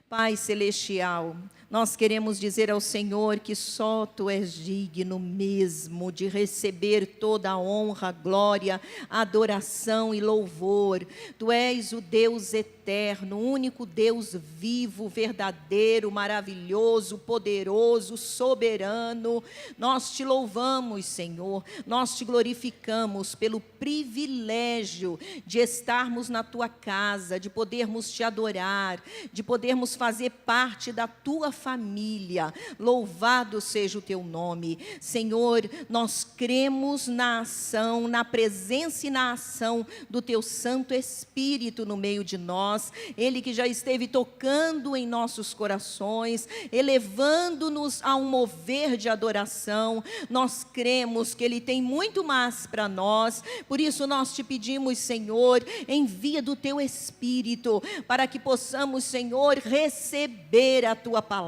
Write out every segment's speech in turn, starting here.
Pai celestial, nós queremos dizer ao Senhor que só Tu és digno mesmo de receber toda a honra, glória, adoração e louvor. Tu és o Deus eterno, o único Deus vivo, verdadeiro, maravilhoso, poderoso, soberano. Nós Te louvamos, Senhor, nós Te glorificamos pelo privilégio de estarmos na Tua casa, de podermos Te adorar, de podermos fazer parte da Tua família. Louvado seja o Teu nome. Senhor, nós cremos na ação, na presença e na ação do Teu Santo Espírito no meio de nós. Ele que já esteve tocando em nossos corações, elevando-nos a um mover de adoração. Nós cremos que Ele tem muito mais para nós. Por isso nós Te pedimos, Senhor, envia do Teu Espírito, para que possamos, Senhor, receber a Tua palavra,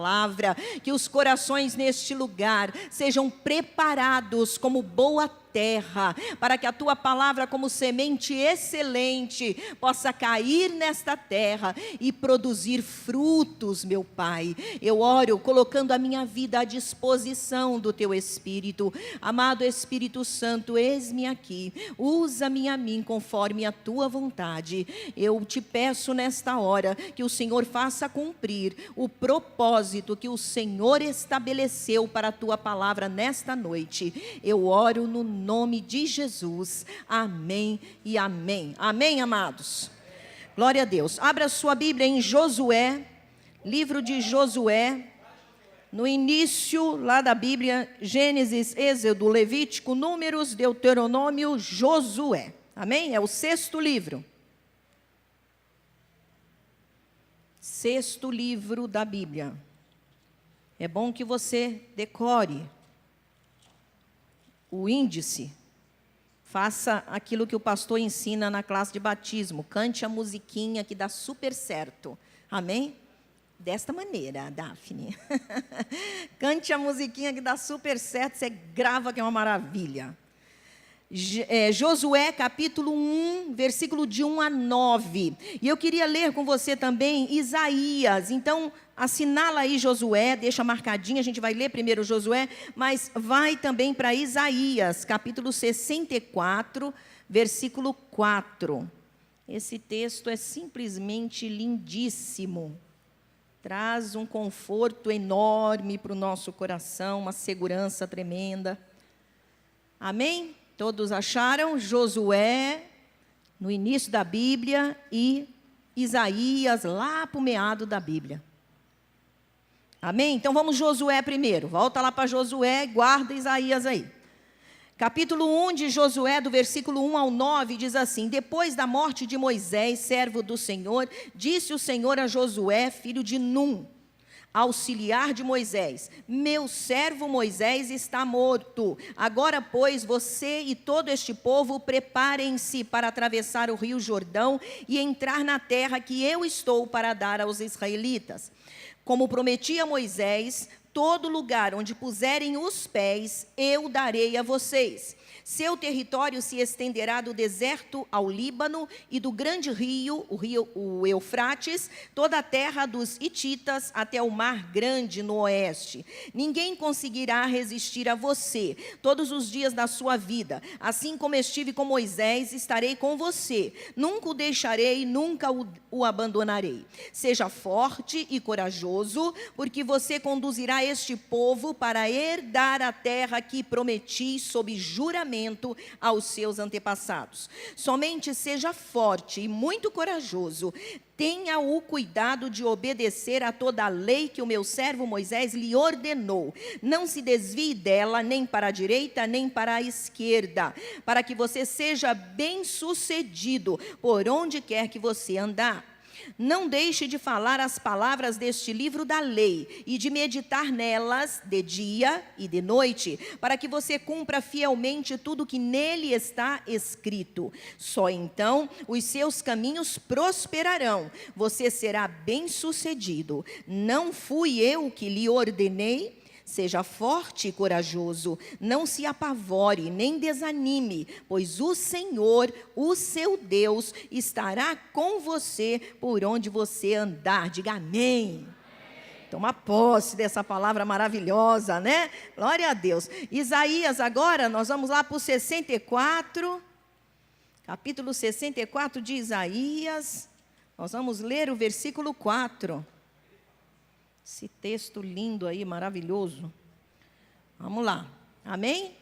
que os corações neste lugar sejam preparados como boa terra, para que a Tua palavra, como semente excelente, possa cair nesta terra e produzir frutos, meu Pai. Eu oro colocando a minha vida à disposição do Teu Espírito. Amado Espírito Santo, eis-me aqui, usa-me a mim conforme a Tua vontade. Eu Te peço nesta hora que o Senhor faça cumprir o propósito que o Senhor estabeleceu para a Tua palavra nesta noite. Eu oro no nome de Jesus, amém e amém. Amém, amados? Glória a Deus. Abra sua Bíblia em Josué, livro de Josué, no início lá da Bíblia, Gênesis, Êxodo, Levítico, Números, Deuteronômio, Josué. Amém? É o sexto livro. Sexto livro da Bíblia. É bom que você decore o índice, faça aquilo que o pastor ensina na classe de batismo, cante a musiquinha que dá super certo, amém? Desta maneira, Daphne, cante a musiquinha que dá super certo, você grava que é uma maravilha. Josué capítulo 1, versículo de 1 a 9, e eu queria ler com você também Isaías. Então assinala aí Josué, deixa marcadinho, a gente vai ler primeiro Josué, mas vai também para Isaías, capítulo 64, versículo 4. Esse texto é simplesmente lindíssimo, traz um conforto enorme para o nosso coração, uma segurança tremenda. Amém? Todos acharam? Josué, no início da Bíblia, e Isaías, lá para o meado da Bíblia. Amém? Então vamos Josué primeiro. Volta lá para Josué, guarda Isaías aí. Capítulo 1 de Josué, do versículo 1 ao 9, diz assim: Depois da morte de Moisés, servo do Senhor, disse o Senhor a Josué, filho de Num, auxiliar de Moisés: Meu servo Moisés está morto. Agora, pois, você e todo este povo preparem-se para atravessar o rio Jordão e entrar na terra que eu estou para dar aos israelitas. Como prometi a Moisés, todo lugar onde puserem os pés, eu darei a vocês. Seu território se estenderá do deserto ao Líbano e do grande rio, o Eufrates, toda a terra dos hititas até o mar grande no oeste. Ninguém conseguirá resistir a você todos os dias da sua vida. Assim como estive com Moisés, estarei com você. Nunca o deixarei, nunca o abandonarei. Seja forte e corajoso, porque você conduzirá este povo para herdar a terra que prometi sob juramento aos seus antepassados. Somente seja forte e muito corajoso. Tenha o cuidado de obedecer a toda a lei que o meu servo Moisés lhe ordenou. Não se desvie dela, nem para a direita, nem para a esquerda, para que você seja bem-sucedido por onde quer que você andar. Não deixe de falar as palavras deste livro da lei e de meditar nelas de dia e de noite, para que você cumpra fielmente tudo que nele está escrito. Só então os seus caminhos prosperarão, você será bem-sucedido. Não fui eu que lhe ordenei? Seja forte e corajoso, não se apavore, nem desanime, pois o Senhor, o seu Deus, estará com você por onde você andar. Diga amém. Toma posse dessa palavra maravilhosa, né? Glória a Deus. Isaías, agora, nós vamos lá para o 64, capítulo 64 de Isaías. Nós vamos ler o versículo 4. Esse texto lindo aí, maravilhoso. Vamos lá. Amém?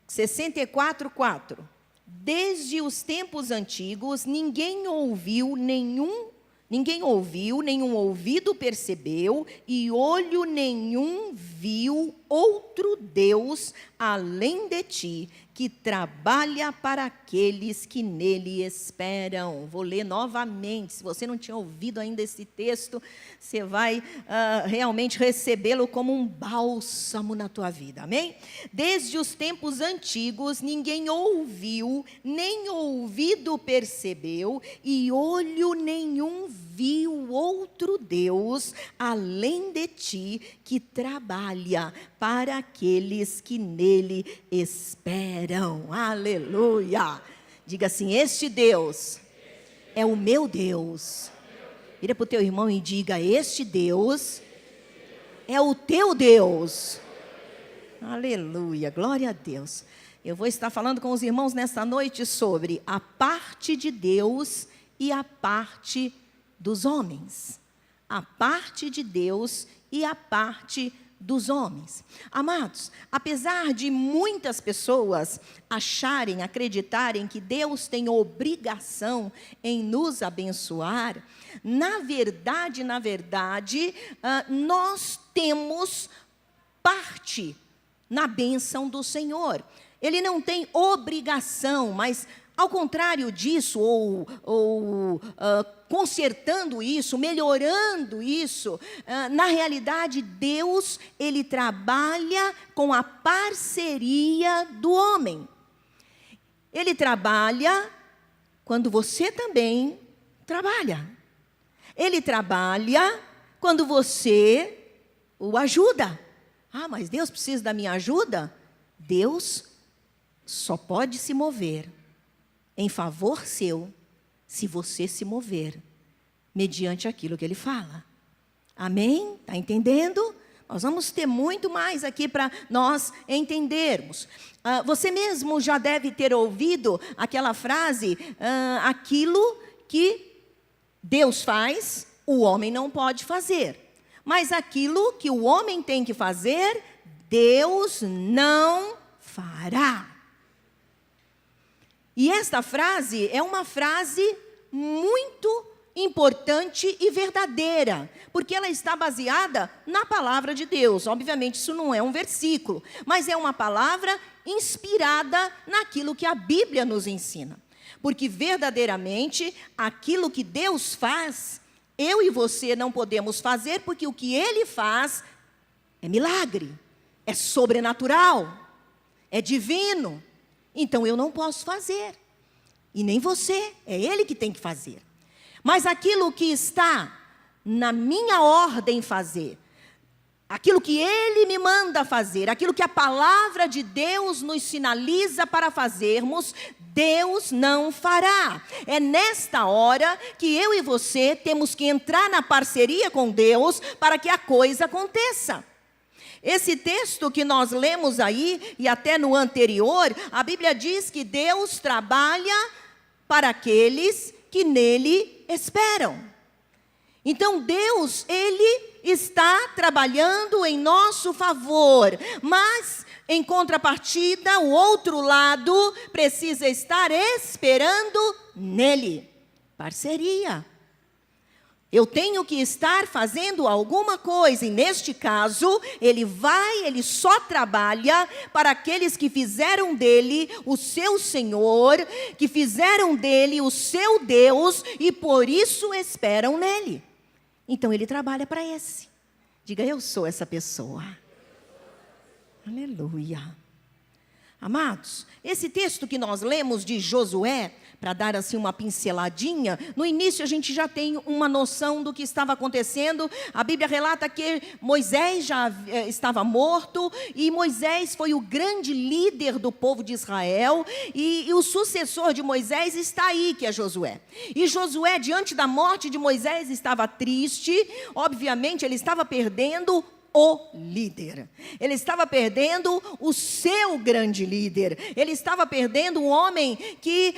64, 4. Desde os tempos antigos, ninguém ouviu, nenhum ouvido percebeu, e olho nenhum viu outro Deus além de ti, que trabalha para aqueles que nele esperam. Vou ler novamente. Se você não tinha ouvido ainda esse texto, você vai realmente recebê-lo como um bálsamo na tua vida. Amém? Desde os tempos antigos, ninguém ouviu, nem ouvido percebeu, e olho nenhum viu outro Deus além de ti, que trabalha para aqueles que nele esperam. Aleluia! Diga assim: este Deus é o meu Deus. Vira para o teu irmão e diga: este Deus é o teu Deus. Aleluia, glória a Deus. Eu vou estar falando com os irmãos nesta noite sobre a parte de Deus e a parte dos homens. A parte de Deus e a parte dos homens. Amados, apesar de muitas pessoas acreditarem que Deus tem obrigação em nos abençoar, na verdade, nós temos parte na bênção do Senhor. Ele não tem obrigação, mas ao contrário disso, consertando isso, melhorando isso, na realidade, Deus, Ele trabalha com a parceria do homem. Ele trabalha quando você também trabalha. Ele trabalha quando você o ajuda. Ah, mas Deus precisa da minha ajuda? Deus só pode se mover em favor seu, se você se mover mediante aquilo que Ele fala. Amém? Está entendendo? Nós vamos ter muito mais aqui para nós entendermos. Você mesmo já deve ter ouvido aquela frase, aquilo que Deus faz, o homem não pode fazer. Mas aquilo que o homem tem que fazer, Deus não fará. E esta frase é uma frase muito importante e verdadeira, porque ela está baseada na palavra de Deus. Obviamente, isso não é um versículo, mas é uma palavra inspirada naquilo que a Bíblia nos ensina. Porque verdadeiramente, aquilo que Deus faz, eu e você não podemos fazer, porque o que Ele faz é milagre, é sobrenatural, é divino. Então eu não posso fazer, e nem você, é Ele que tem que fazer. Mas aquilo que está na minha ordem fazer, aquilo que Ele me manda fazer, aquilo que a palavra de Deus nos sinaliza para fazermos, Deus não fará. É nesta hora que eu e você temos que entrar na parceria com Deus para que a coisa aconteça. Esse texto que nós lemos aí, e até no anterior, a Bíblia diz que Deus trabalha para aqueles que nele esperam. Então Deus, Ele está trabalhando em nosso favor, mas em contrapartida, o outro lado precisa estar esperando nele. Parceria. Eu tenho que estar fazendo alguma coisa, e neste caso, ele só trabalha para aqueles que fizeram dele o seu Senhor, que fizeram dele o seu Deus, e por isso esperam nele. Então ele trabalha para esse. Diga: eu sou essa pessoa. Aleluia. Amados, esse texto que nós lemos de Josué, para dar assim uma pinceladinha, no início a gente já tem uma noção do que estava acontecendo. A Bíblia relata que Moisés já estava morto, e Moisés foi o grande líder do povo de Israel, e o sucessor de Moisés está aí, que é Josué. E Josué, diante da morte de Moisés, estava triste, obviamente ele estava perdendo o líder, ele estava perdendo o seu grande líder, ele estava perdendo um homem que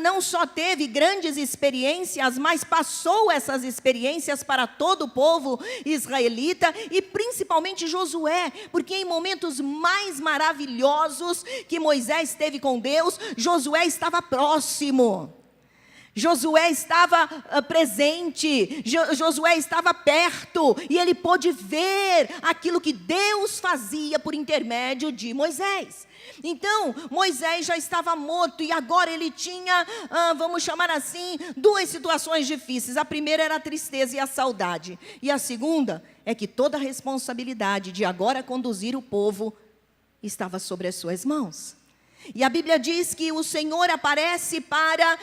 não só teve grandes experiências, mas passou essas experiências para todo o povo israelita, e principalmente Josué, porque em momentos mais maravilhosos que Moisés teve com Deus, Josué estava próximo. Josué estava presente, Josué estava perto, e ele pôde ver aquilo que Deus fazia por intermédio de Moisés. Então, Moisés já estava morto, e agora ele tinha, vamos chamar assim, duas situações difíceis. A primeira era a tristeza e a saudade, e a segunda é que toda a responsabilidade de agora conduzir o povo estava sobre as suas mãos. E a Bíblia diz que o Senhor aparece para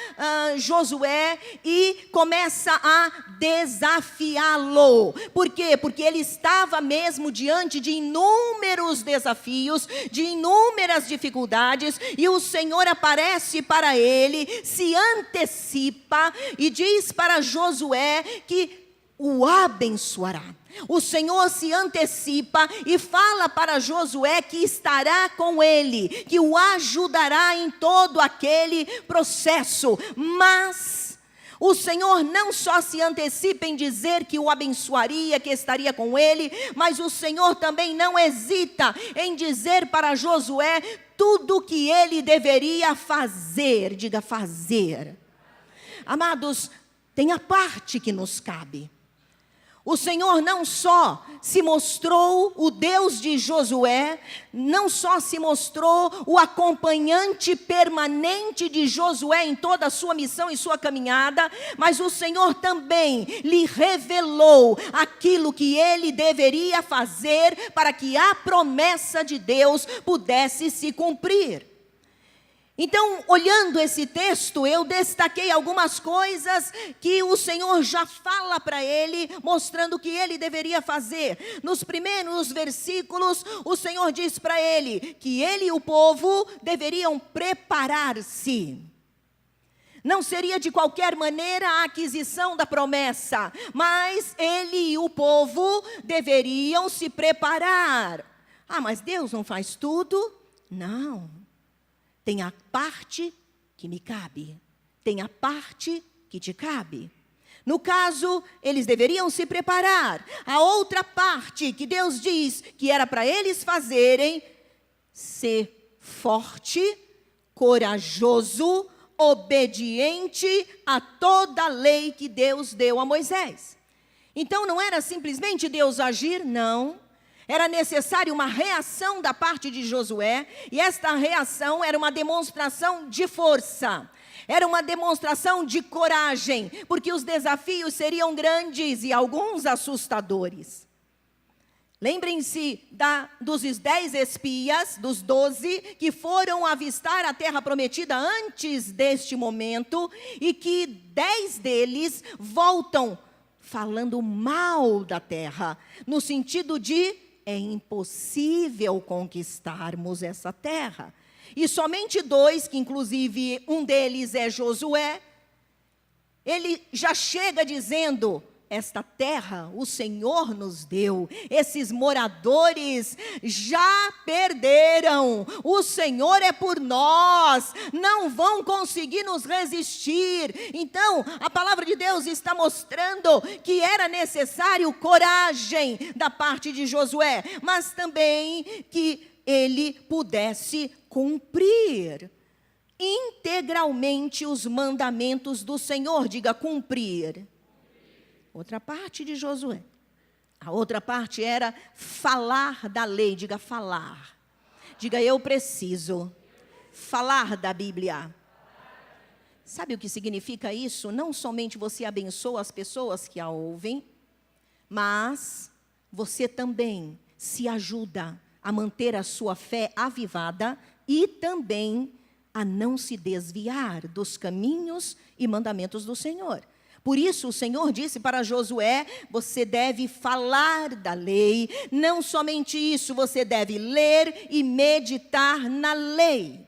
Josué e começa a desafiá-lo. Por quê? Porque ele estava mesmo diante de inúmeros desafios, de inúmeras dificuldades, e o Senhor aparece para ele, se antecipa e diz para Josué que o abençoará. O Senhor se antecipa e fala para Josué que estará com ele, que o ajudará em todo aquele processo. Mas o Senhor não só se antecipa em dizer que o abençoaria, que estaria com ele, mas o Senhor também não hesita em dizer para Josué tudo o que ele deveria fazer. Diga, fazer. Amados, tem a parte que nos cabe. O Senhor não só se mostrou o Deus de Josué, não só se mostrou o acompanhante permanente de Josué em toda a sua missão e sua caminhada, mas o Senhor também lhe revelou aquilo que ele deveria fazer para que a promessa de Deus pudesse se cumprir. Então, olhando esse texto, eu destaquei algumas coisas que o Senhor já fala para ele, mostrando o que ele deveria fazer. Nos primeiros versículos, o Senhor diz para ele que ele e o povo deveriam preparar-se. Não seria de qualquer maneira a aquisição da promessa, mas ele e o povo deveriam se preparar. Ah, mas Deus não faz tudo? Não. Tem a parte que me cabe, tem a parte que te cabe. No caso, eles deveriam se preparar. A outra parte que Deus diz que era para eles fazerem, ser forte, corajoso, obediente a toda a lei que Deus deu a Moisés. Então não era simplesmente Deus agir, não. Era necessária uma reação da parte de Josué, e esta reação era uma demonstração de força, era uma demonstração de coragem, porque os desafios seriam grandes e alguns assustadores. Lembrem-se dos 10 espias, dos 12, que foram avistar a terra prometida antes deste momento, e que 10 deles voltam falando mal da terra, no sentido de é impossível conquistarmos essa terra. E somente 2, que inclusive um deles é Josué, ele já chega dizendo: esta terra o Senhor nos deu, esses moradores já perderam, o Senhor é por nós, não vão conseguir nos resistir. Então, a palavra de Deus está mostrando que era necessário coragem da parte de Josué, mas também que ele pudesse cumprir integralmente os mandamentos do Senhor. Diga, cumprir. Outra parte de Josué. A outra parte era falar da lei. Diga, falar. Diga, eu preciso falar da Bíblia. Sabe o que significa isso? Não somente você abençoa as pessoas que a ouvem, mas você também se ajuda a manter a sua fé avivada e também a não se desviar dos caminhos e mandamentos do Senhor. Por isso o Senhor disse para Josué, você deve falar da lei, não somente isso, você deve ler e meditar na lei.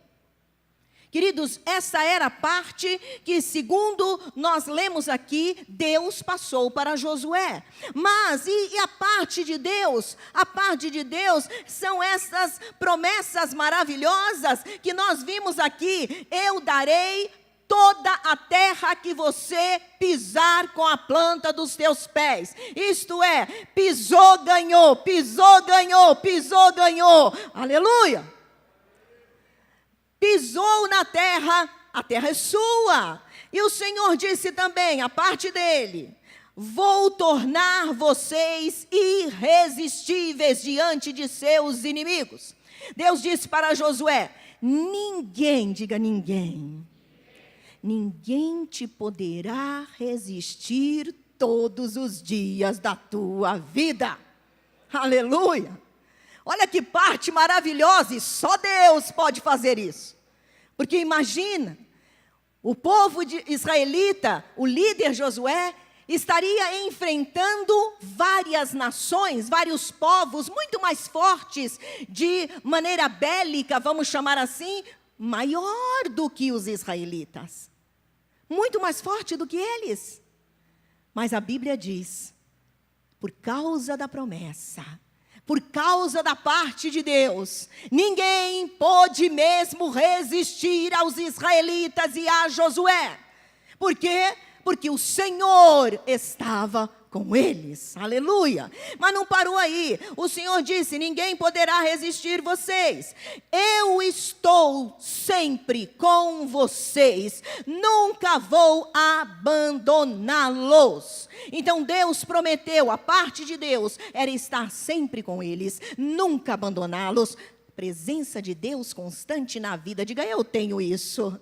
Queridos, essa era a parte que, segundo nós lemos aqui, Deus passou para Josué. Mas, e a parte de Deus? A parte de Deus são essas promessas maravilhosas que nós vimos aqui. Eu darei toda a terra que você pisar com a planta dos teus pés. Isto é, pisou, ganhou, pisou, ganhou, pisou, ganhou. Aleluia! Pisou na terra, a terra é sua. E o Senhor disse também, a parte dele, vou tornar vocês irresistíveis diante de seus inimigos. Deus disse para Josué, ninguém, diga ninguém, ninguém te poderá resistir todos os dias da tua vida. Aleluia! Olha que parte maravilhosa, e só Deus pode fazer isso. Porque imagina, o povo israelita, o líder Josué, estaria enfrentando várias nações, vários povos muito mais fortes, de maneira bélica, vamos chamar assim, maior do que os israelitas. Muito mais forte do que eles. Mas a Bíblia diz, por causa da promessa, por causa da parte de Deus, ninguém pôde mesmo resistir aos israelitas e a Josué. Por quê? Porque o Senhor estava com eles, aleluia. Mas não parou aí, o Senhor disse, ninguém poderá resistir vocês. Eu estou sempre com vocês, nunca vou abandoná-los. Então Deus prometeu, a parte de Deus era estar sempre com eles, nunca abandoná-los. Presença de Deus constante na vida, diga eu tenho isso.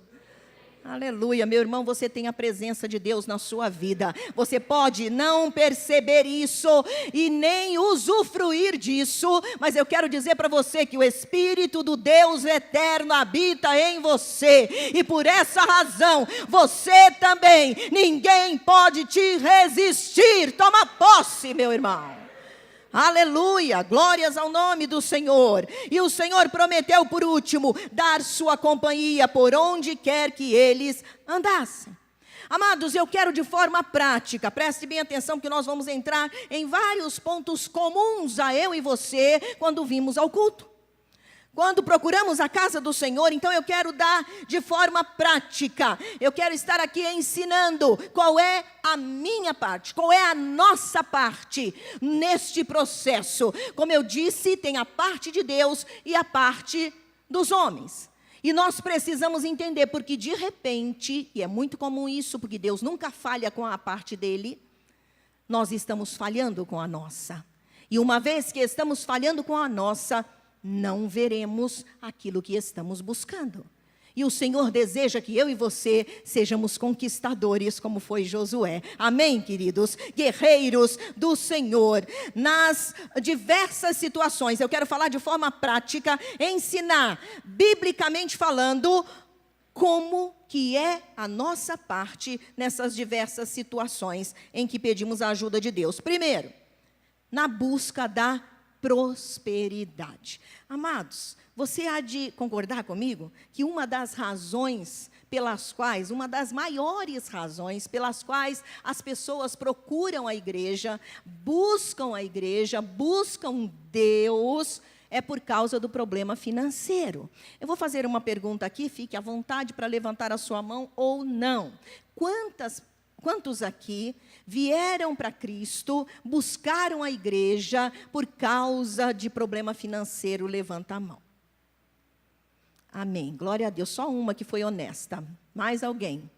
Aleluia, meu irmão, você tem a presença de Deus na sua vida. Você pode não perceber isso e nem usufruir disso, mas eu quero dizer para você que o Espírito do Deus eterno habita em você. E por essa razão, você também, ninguém pode te resistir. Toma posse, meu irmão. Aleluia, glórias ao nome do Senhor. E o Senhor prometeu, por último, dar sua companhia por onde quer que eles andassem. Amados, eu quero de forma prática, preste bem atenção que nós vamos entrar em vários pontos comuns a eu e você quando vimos ao culto. Quando procuramos a casa do Senhor, então eu quero dar de forma prática. Eu quero estar aqui ensinando qual é a minha parte, qual é a nossa parte neste processo. Como eu disse, tem a parte de Deus e a parte dos homens. E nós precisamos entender, porque de repente, e é muito comum isso, porque Deus nunca falha com a parte dele, nós estamos falhando com a nossa. E uma vez que estamos falhando com a nossa, não veremos aquilo que estamos buscando. E o Senhor deseja que eu e você sejamos conquistadores, como foi Josué. Amém, queridos? Guerreiros do Senhor. Nas diversas situações, eu quero falar de forma prática, ensinar, biblicamente falando, como que é a nossa parte nessas diversas situações em que pedimos a ajuda de Deus. Primeiro, na busca da prosperidade. Amados, você há de concordar comigo que uma das razões pelas quais, uma das maiores razões pelas quais as pessoas procuram a igreja, buscam Deus, é por causa do problema financeiro. Eu vou fazer uma pergunta aqui, fique à vontade para levantar a sua mão ou não. Quantos aqui vieram para Cristo, buscaram a igreja por causa de problema financeiro? Levanta a mão. Amém. Glória a Deus. Só uma que foi honesta. Mais alguém?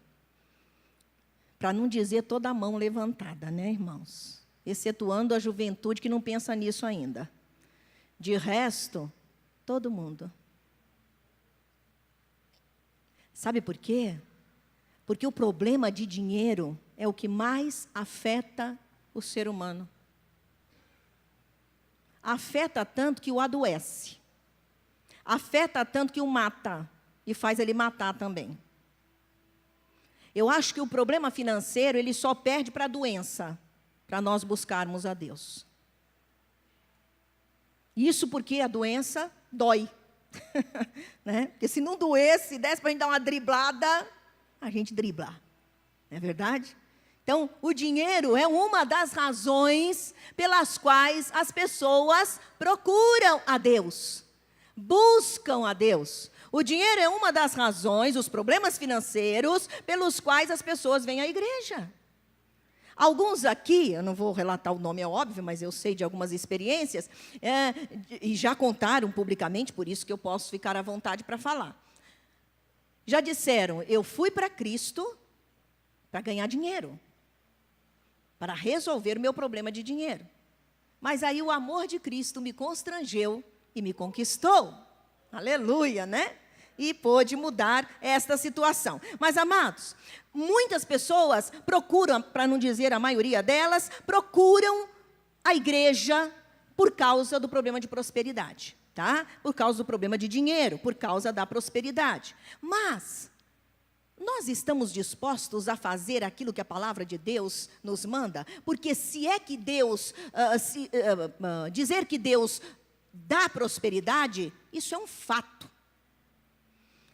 Para não dizer toda a mão levantada, né, irmãos? Excetuando a juventude que não pensa nisso ainda. De resto, todo mundo. Sabe por quê? Porque o problema de dinheiro é o que mais afeta o ser humano. Afeta tanto que o adoece. afeta tanto que o mata e faz ele matar também. Eu acho que o problema financeiro, ele só perde para a doença, para nós buscarmos a Deus. Isso porque a doença dói. Né? Porque se não doesse, se desse para a gente dar uma driblada, a gente dribla. Não é verdade? Então, o dinheiro é uma das razões pelas quais as pessoas procuram a Deus, buscam a Deus. O dinheiro é uma das razões, os problemas financeiros, pelos quais as pessoas vêm à igreja. Alguns aqui, eu não vou relatar o nome, é óbvio, mas eu sei de algumas experiências, e já contaram publicamente, por isso que eu posso ficar à vontade para falar. Já disseram, eu fui para Cristo para ganhar dinheiro, para resolver o meu problema de dinheiro. Mas aí o amor de Cristo me constrangeu e me conquistou. Aleluia, né? E pôde mudar esta situação. Mas, amados, muitas pessoas procuram, para não dizer a maioria delas, procuram a igreja por causa do problema de prosperidade, tá? Por causa do problema de dinheiro, por causa da prosperidade. Mas nós estamos dispostos a fazer aquilo que a palavra de Deus nos manda? Porque se é que Deus, dizer que Deus dá prosperidade, isso é um fato.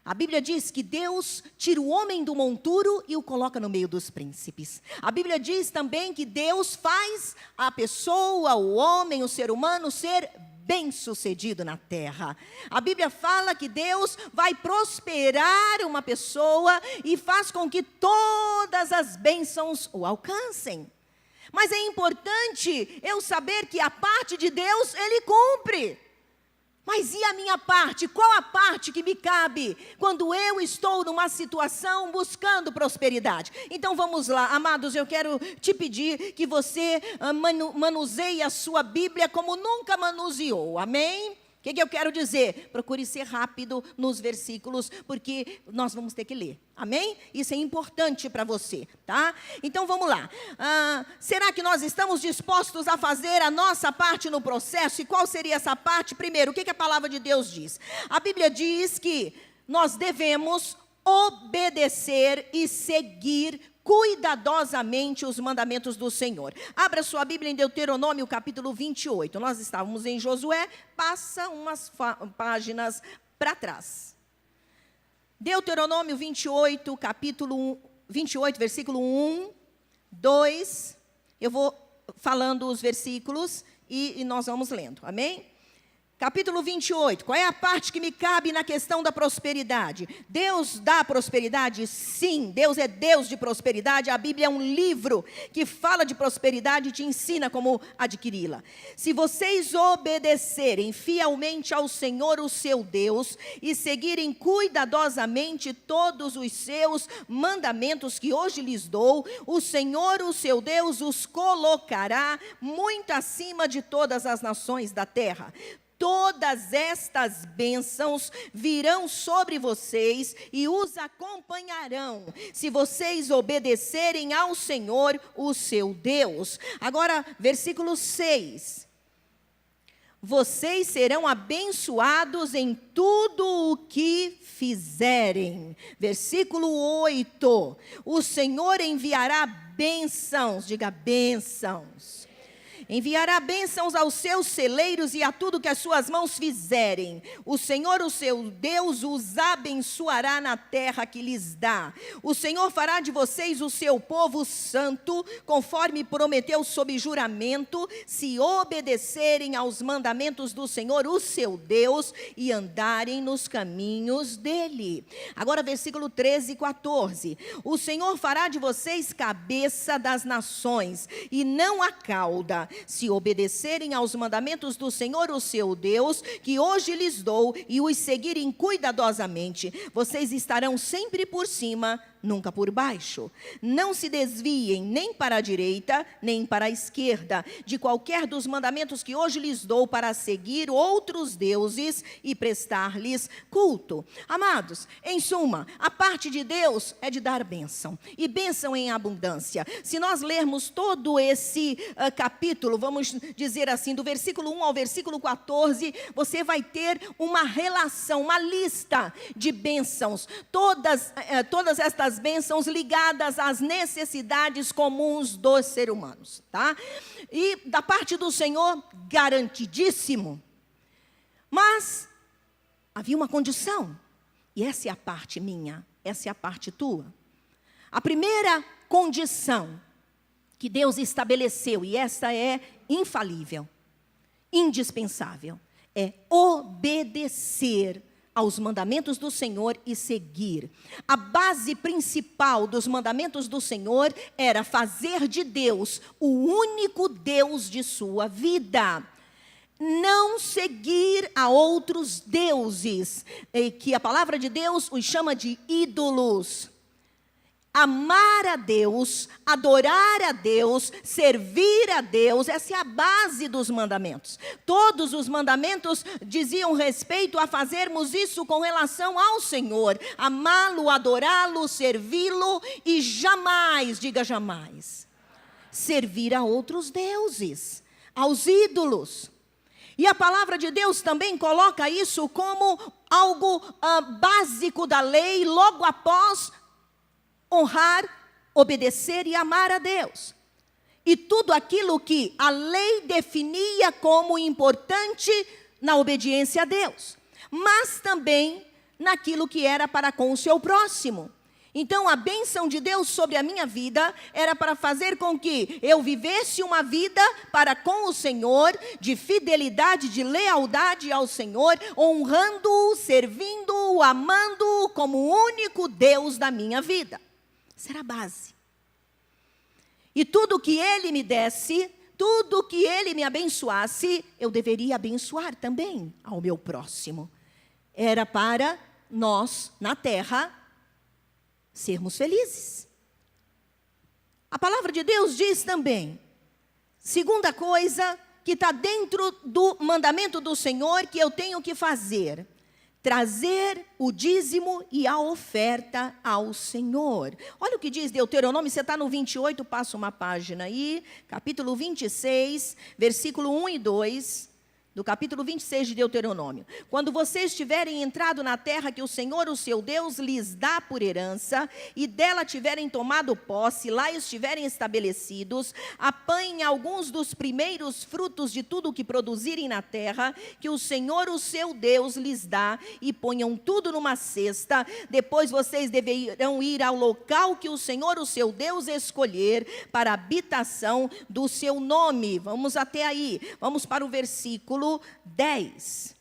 A Bíblia diz que Deus tira o homem do monturo e o coloca no meio dos príncipes. A Bíblia diz também que Deus faz a pessoa, o homem, o ser humano ser bem-sucedido na terra. A Bíblia fala que Deus vai prosperar uma pessoa e faz com que todas as bênçãos o alcancem. Mas é importante eu saber que a parte de Deus, Ele cumpre. Mas e a minha parte? Qual a parte que me cabe quando eu estou numa situação buscando prosperidade? Então vamos lá, amados, eu quero te pedir que você manuseie a sua Bíblia como nunca manuseou, amém? O que eu quero dizer? Procure ser rápido nos versículos, porque nós vamos ter que ler, amém? Isso é importante para você, tá? Então vamos lá. Será que nós estamos dispostos a fazer a nossa parte no processo? E qual seria essa parte? Primeiro, o que a palavra de Deus diz? A Bíblia diz que nós devemos obedecer e seguir cuidadosamente os mandamentos do Senhor. Abra sua Bíblia em Deuteronômio capítulo 28. Nós estávamos em Josué, passa umas páginas para trás. Deuteronômio 28, capítulo 28, versículo 1, 2. Eu vou falando os versículos e nós vamos lendo, amém? Capítulo 28, qual é a parte que me cabe na questão da prosperidade? Deus dá prosperidade? Sim, Deus é Deus de prosperidade. A Bíblia é um livro que fala de prosperidade e te ensina como adquiri-la. Se vocês obedecerem fielmente ao Senhor, o seu Deus, e seguirem cuidadosamente todos os seus mandamentos que hoje lhes dou, o Senhor, o seu Deus, os colocará muito acima de todas as nações da terra. Todas estas bênçãos virão sobre vocês e os acompanharão, se vocês obedecerem ao Senhor, o seu Deus. Agora, versículo 6. Vocês serão abençoados em tudo o que fizerem. Versículo 8. O Senhor enviará bênçãos, diga bênçãos. Enviará bênçãos aos seus celeiros e a tudo que as suas mãos fizerem. O Senhor, o seu Deus, os abençoará na terra que lhes dá. O Senhor fará de vocês o seu povo santo, conforme prometeu sob juramento, se obedecerem aos mandamentos do Senhor, o seu Deus, e andarem nos caminhos dele. Agora, versículo 13 e 14. O Senhor fará de vocês cabeça das nações, e não a cauda, se obedecerem aos mandamentos do Senhor, o seu Deus, que hoje lhes dou, e os seguirem cuidadosamente. Vocês estarão sempre por cima, nunca por baixo. Não se desviem nem para a direita, nem para a esquerda, de qualquer dos mandamentos que hoje lhes dou para seguir outros deuses e prestar-lhes culto. Amados, em suma, a parte de Deus é de dar bênção, e bênção em abundância. Se nós lermos todo esse capítulo, vamos dizer assim, do versículo 1 ao versículo 14, você vai ter uma relação, uma lista de bênçãos, todas estas bênçãos ligadas às necessidades comuns dos seres humanos, tá? E da parte do Senhor, garantidíssimo. Mas havia uma condição, e essa é a parte minha, essa é a parte tua. A primeira condição que Deus estabeleceu, e essa é infalível, indispensável, é obedecer aos mandamentos do Senhor e seguir. A base principal dos mandamentos do Senhor era fazer de Deus o único Deus de sua vida. Não seguir a outros deuses, que a palavra de Deus os chama de ídolos. Amar a Deus, adorar a Deus, servir a Deus, essa é a base dos mandamentos. Todos os mandamentos diziam respeito a fazermos isso com relação ao Senhor, amá-lo, adorá-lo, servi-lo e jamais, diga jamais, servir a outros deuses, aos ídolos. E a palavra de Deus também coloca isso como algo básico da lei, logo após honrar, obedecer e amar a Deus. E tudo aquilo que a lei definia como importante na obediência a Deus, mas também naquilo que era para com o seu próximo. Então, a bênção de Deus sobre a minha vida era para fazer com que eu vivesse uma vida para com o Senhor, de fidelidade, de lealdade ao Senhor, honrando-o, servindo-o, amando-o como o único Deus da minha vida. Essa era a base. E tudo que Ele me desse, tudo que Ele me abençoasse, eu deveria abençoar também ao meu próximo. Era para nós, na terra, sermos felizes. A palavra de Deus diz também, segunda coisa que está dentro do mandamento do Senhor que eu tenho que fazer: trazer o dízimo e a oferta ao Senhor. Olha o que diz Deuteronômio, você está no 28, passa uma página aí, capítulo 26, versículo 1 e 2, do capítulo 26 de Deuteronômio. Quando vocês tiverem entrado na terra que o Senhor, o seu Deus, lhes dá por herança, e dela tiverem tomado posse, lá estiverem estabelecidos, apanhem alguns dos primeiros frutos de tudo o que produzirem na terra, que o Senhor, o seu Deus, lhes dá, e ponham tudo numa cesta. Depois vocês deverão ir ao local que o Senhor, o seu Deus, escolher para a habitação do seu nome. Vamos até aí, vamos para o versículo 10.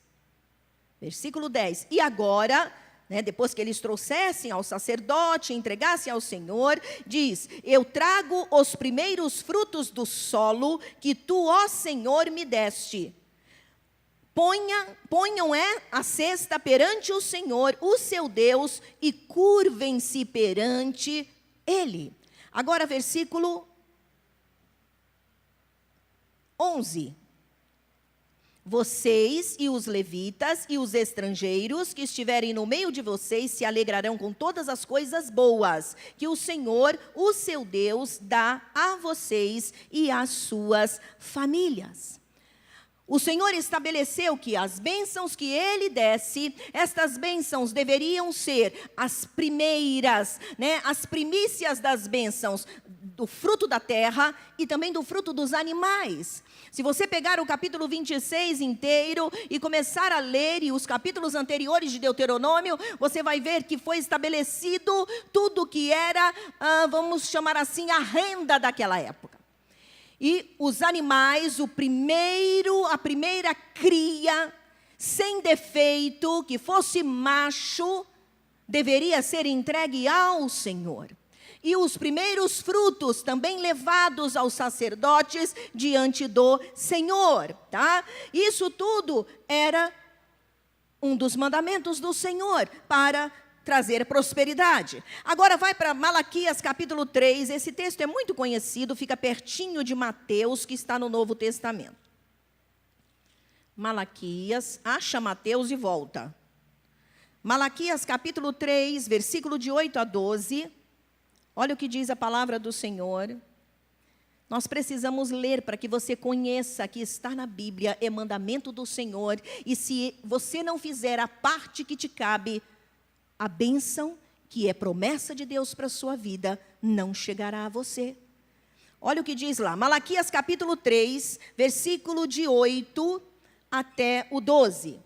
Versículo 10. E agora, depois que eles trouxessem ao sacerdote, entregassem ao Senhor, diz: eu trago os primeiros frutos do solo que tu, ó Senhor, me deste. Ponham a cesta perante o Senhor, o seu Deus, e curvem-se perante Ele. Agora, versículo 11. Vocês e os levitas e os estrangeiros que estiverem no meio de vocês se alegrarão com todas as coisas boas que o Senhor, o seu Deus, dá a vocês e às suas famílias. O Senhor estabeleceu que as bênçãos que Ele desse, estas bênçãos deveriam ser as primeiras, as primícias das bênçãos, do fruto da terra e também do fruto dos animais. Se você pegar o capítulo 26 inteiro e começar a ler e os capítulos anteriores de Deuteronômio, você vai ver que foi estabelecido tudo que era, vamos chamar assim, a renda daquela época. E os animais, a primeira cria, sem defeito, que fosse macho, deveria ser entregue ao Senhor. E os primeiros frutos também levados aos sacerdotes diante do Senhor, tá? Isso tudo era um dos mandamentos do Senhor para trazer prosperidade. Agora vai para Malaquias capítulo 3, esse texto é muito conhecido, fica pertinho de Mateus, que está no Novo Testamento. Malaquias, acha Mateus e volta. Malaquias capítulo 3, versículo de 8 a 12, olha o que diz a palavra do Senhor. Nós precisamos ler para que você conheça que está na Bíblia, é mandamento do Senhor, e se você não fizer a parte que te cabe, a bênção, que é promessa de Deus para a sua vida, não chegará a você. Olha o que diz lá, Malaquias capítulo 3, versículo de 8 até o 12.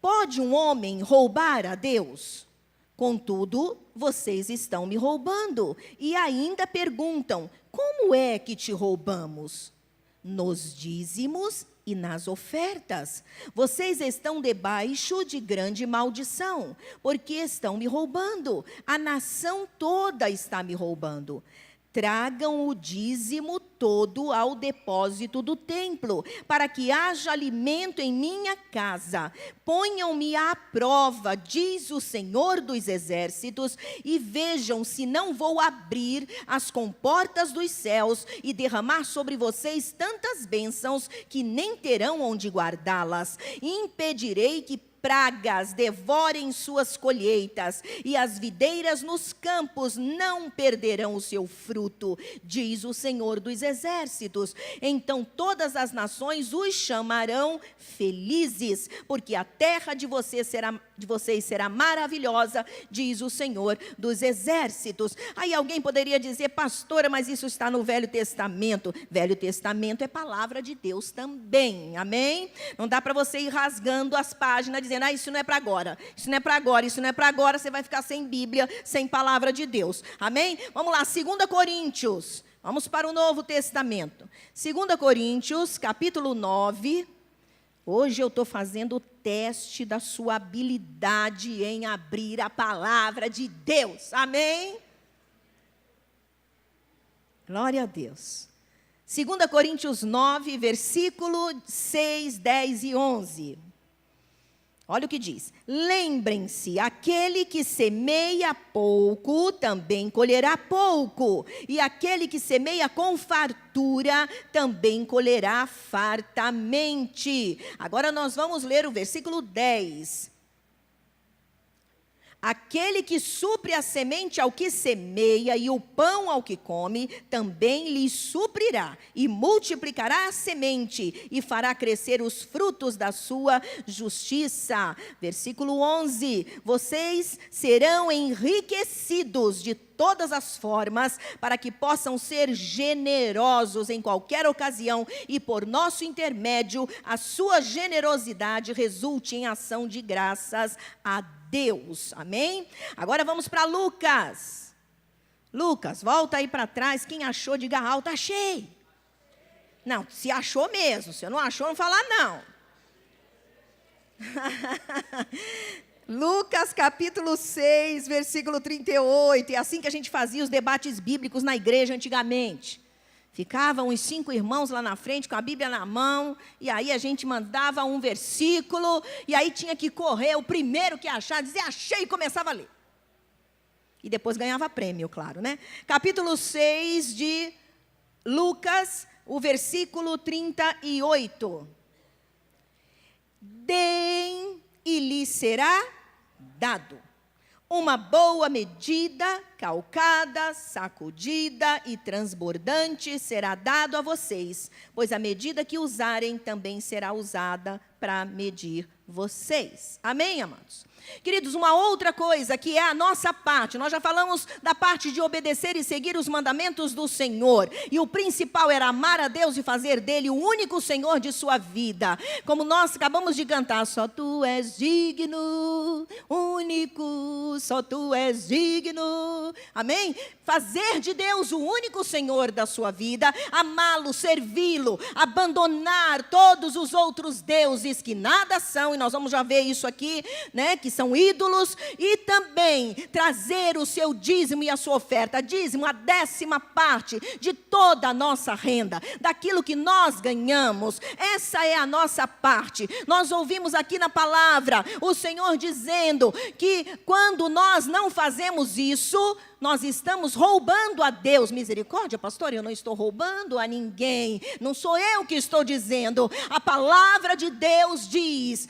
Pode um homem roubar a Deus? Contudo, vocês estão me roubando e ainda perguntam, como é que te roubamos? Nos dízimos e nas ofertas. Vocês estão debaixo de grande maldição, porque estão me roubando. A nação toda está me roubando. Tragam o dízimo todo ao depósito do templo, para que haja alimento em minha casa. Ponham-me à prova, diz o Senhor dos Exércitos, e vejam se não vou abrir as comportas dos céus e derramar sobre vocês tantas bênçãos que nem terão onde guardá-las. Impedirei que pragas devorem suas colheitas, e as videiras nos campos não perderão o seu fruto, diz o Senhor dos Exércitos. Então todas as nações os chamarão felizes, porque a terra de vocês será maravilhosa, diz o Senhor dos Exércitos. Aí alguém poderia dizer, pastora, mas isso está no Velho Testamento. Velho Testamento é palavra de Deus também, amém? Não dá para você ir rasgando as páginas, dizendo, isso não é para agora, isso não é para agora, isso não é para agora, você vai ficar sem Bíblia, sem palavra de Deus, amém? Vamos lá, 2 Coríntios, vamos para o Novo Testamento, 2 Coríntios, capítulo 9, hoje eu estou fazendo o teste da sua habilidade em abrir a palavra de Deus, amém? Glória a Deus. 2 Coríntios 9, versículo 6, 10 e 11. Olha o que diz. Lembrem-se, aquele que semeia pouco, também colherá pouco. E aquele que semeia com fartura, também colherá fartamente. Agora nós vamos ler o versículo 10. Aquele que supre a semente ao que semeia e o pão ao que come, também lhe suprirá e multiplicará a semente e fará crescer os frutos da sua justiça. Versículo 11, vocês serão enriquecidos de todas as formas, para que possam ser generosos em qualquer ocasião e por nosso intermédio, a sua generosidade resulte em ação de graças a Deus, amém? Agora vamos para Lucas. Lucas, volta aí para trás, quem achou, diga alto, achei. Não, se achou mesmo, se não achou, não fala não. Lucas capítulo 6, versículo 38, é assim que a gente fazia os debates bíblicos na igreja antigamente. Ficavam os 5 irmãos lá na frente com a Bíblia na mão, e aí a gente mandava um versículo, e aí tinha que correr, o primeiro que achar, dizer achei e começava a ler. E depois ganhava prêmio, claro, né? Capítulo 6 de Lucas, o versículo 38. Deem e lhe será dado. Uma boa medida, calcada, sacudida e transbordante será dado a vocês, pois a medida que usarem também será usada para medir vocês. Amém, amados? Queridos, uma outra coisa que é a nossa parte, nós já falamos da parte de obedecer e seguir os mandamentos do Senhor, e o principal era amar a Deus e fazer dele o único Senhor de sua vida, como nós acabamos de cantar, só tu és digno, único, só tu és digno, amém? Fazer de Deus o único Senhor da sua vida, amá-lo, servi-lo, abandonar todos os outros deuses, aqueles que nada são, e nós vamos já ver isso aqui, né, que são ídolos, e também trazer o seu dízimo e a sua oferta. Dízimo, a 10ª parte de toda a nossa renda, daquilo que nós ganhamos. Essa é a nossa parte. Nós ouvimos aqui na palavra o Senhor dizendo que quando nós não fazemos isso, nós estamos roubando a Deus. Misericórdia, pastor, eu não estou roubando a ninguém. Não sou eu que estou dizendo. A palavra de Deus diz: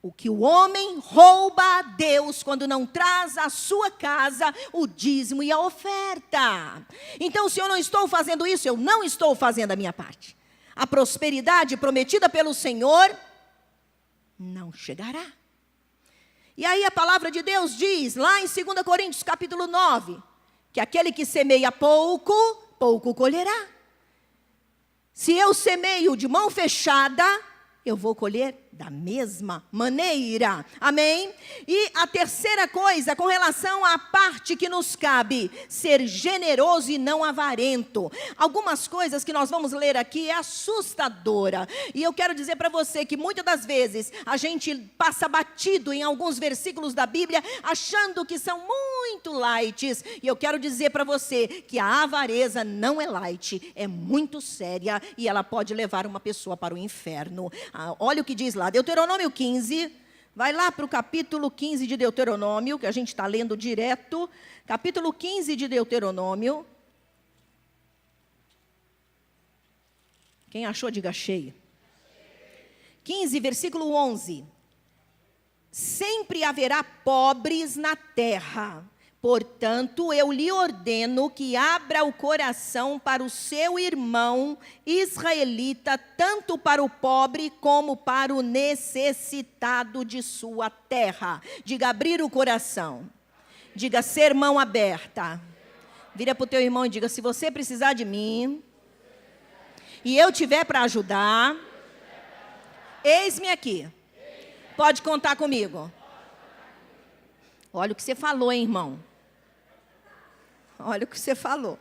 o que o homem rouba a Deus quando não traz à sua casa o dízimo e a oferta. Então, se eu não estou fazendo isso, eu não estou fazendo a minha parte. A prosperidade prometida pelo Senhor não chegará. E aí a palavra de Deus diz, lá em 2 Coríntios capítulo 9, que aquele que semeia pouco, pouco colherá. Se eu semeio de mão fechada, eu vou colher da mesma maneira. Amém? E a terceira coisa, com relação à parte que nos cabe, ser generoso e não avarento. Algumas coisas que nós vamos ler aqui é assustadora. E eu quero dizer para você que muitas das vezes a gente passa batido em alguns versículos da Bíblia, achando que são muito lights. E eu quero dizer para você que a avareza não é light, é muito séria e ela pode levar uma pessoa para o inferno. Olha o que diz lá, Deuteronômio 15, vai lá para o capítulo 15 de Deuteronômio, que a gente está lendo direto, capítulo 15 de Deuteronômio. Quem achou, diga cheio. 15, versículo 11. Sempre haverá pobres na terra. Portanto, eu lhe ordeno que abra o coração para o seu irmão israelita, tanto para o pobre como para o necessitado de sua terra. Diga, abrir o coração. Diga, ser mão aberta. Vira para o teu irmão e diga, se você precisar de mim, e eu tiver para ajudar, eis-me aqui. Pode contar comigo. Olha o que você falou, hein, irmão. Olha o que você falou.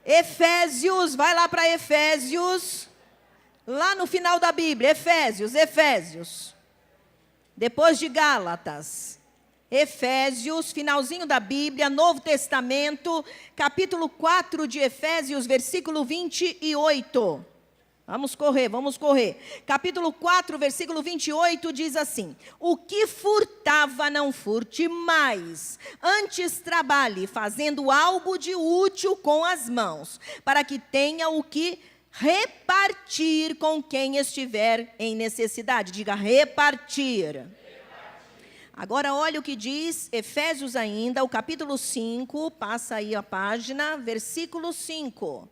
Efésios, vai lá para Efésios, lá no final da Bíblia, Efésios. Depois de Gálatas. Efésios, finalzinho da Bíblia, Novo Testamento, capítulo 4 de Efésios, versículo 28. Vamos correr. Capítulo 4, versículo 28 diz assim: o que furtava não furte mais, antes trabalhe, fazendo algo de útil com as mãos, para que tenha o que repartir com quem estiver em necessidade. Diga, repartir. Agora olha o que diz Efésios ainda, o capítulo 5, passa aí a página, versículo 5.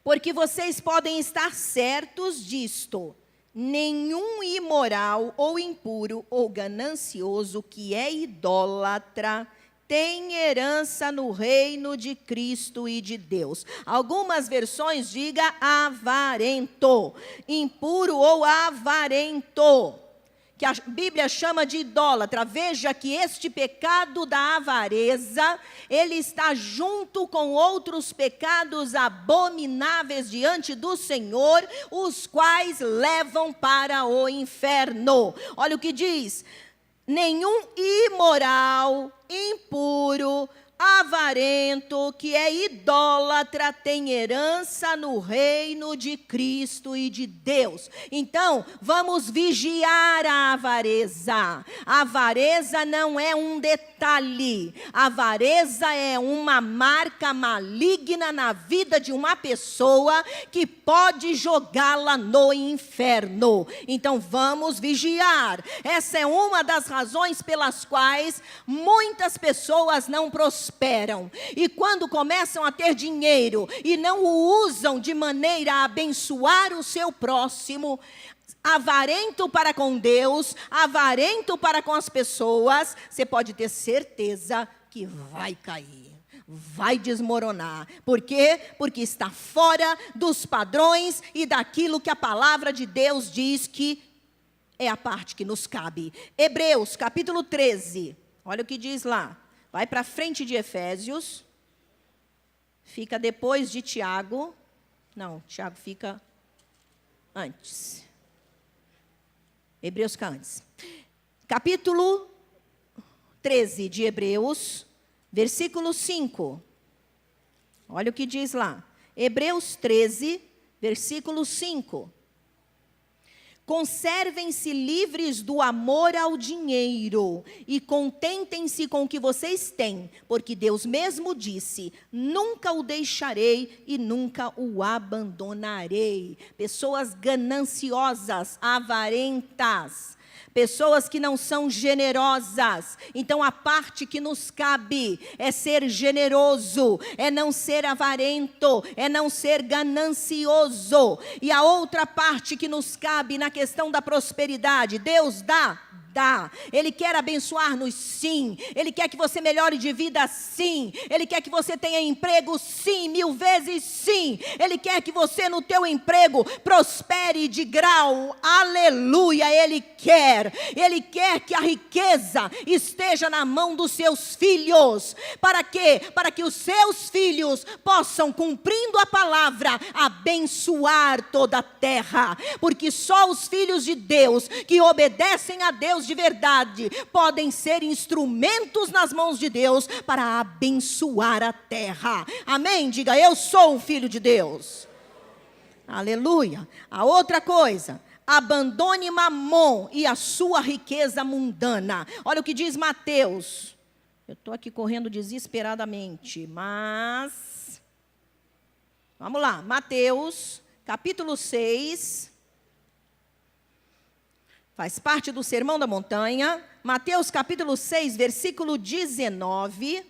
Porque vocês podem estar certos disto: nenhum imoral ou impuro ou ganancioso que é idólatra tem herança no reino de Cristo e de Deus. Algumas versões diga avarento, impuro ou avarento, que a Bíblia chama de idólatra. Veja que este pecado da avareza, ele está junto com outros pecados abomináveis diante do Senhor, os quais levam para o inferno. Olha o que diz: nenhum imoral, impuro, avarento, que é idólatra, tem herança no reino de Cristo e de Deus. Então, vamos vigiar a avareza. A avareza não é um detalhe. A avareza é uma marca maligna na vida de uma pessoa que pode jogá-la no inferno. Então, vamos vigiar. Essa é uma das razões pelas quais muitas pessoas não prosperam. E quando começam a ter dinheiro e não o usam de maneira a abençoar o seu próximo, avarento para com Deus, avarento para com as pessoas, você pode ter certeza que vai cair, vai desmoronar. Por quê? Porque está fora dos padrões e daquilo que a palavra de Deus diz que é a parte que nos cabe. Hebreus capítulo 13, olha o que diz lá. Vai para frente de Efésios, fica depois de Tiago. Não, Tiago fica antes. Hebreus fica antes. Capítulo 13 de Hebreus, versículo 5. Olha o que diz lá. Hebreus 13, versículo 5. Conservem-se livres do amor ao dinheiro e contentem-se com o que vocês têm, porque Deus mesmo disse: nunca o deixarei e nunca o abandonarei. Pessoas gananciosas, avarentas, pessoas que não são generosas. Então a parte que nos cabe é ser generoso, é não ser avarento, é não ser ganancioso. E a outra parte que nos cabe na questão da prosperidade, Deus dá. Ele quer abençoar-nos, sim. Ele quer que você melhore de vida, sim. Ele quer que você tenha emprego, sim, 1000 vezes sim. Ele quer que você no teu emprego prospere de grau, aleluia. Ele quer que a riqueza esteja na mão dos seus filhos. Para quê? Para que os seus filhos possam, cumprindo a palavra, abençoar toda a terra. Porque só os filhos de Deus, que obedecem a Deus de verdade, podem ser instrumentos nas mãos de Deus para abençoar a terra. Amém? Diga: eu sou um filho de Deus. Aleluia. A outra coisa: abandone Mamon e a sua riqueza mundana. Olha o que diz Mateus. Eu estou aqui correndo desesperadamente, mas vamos lá. Mateus, capítulo 6. Faz parte do Sermão da Montanha. Mateus capítulo 6, versículo 19.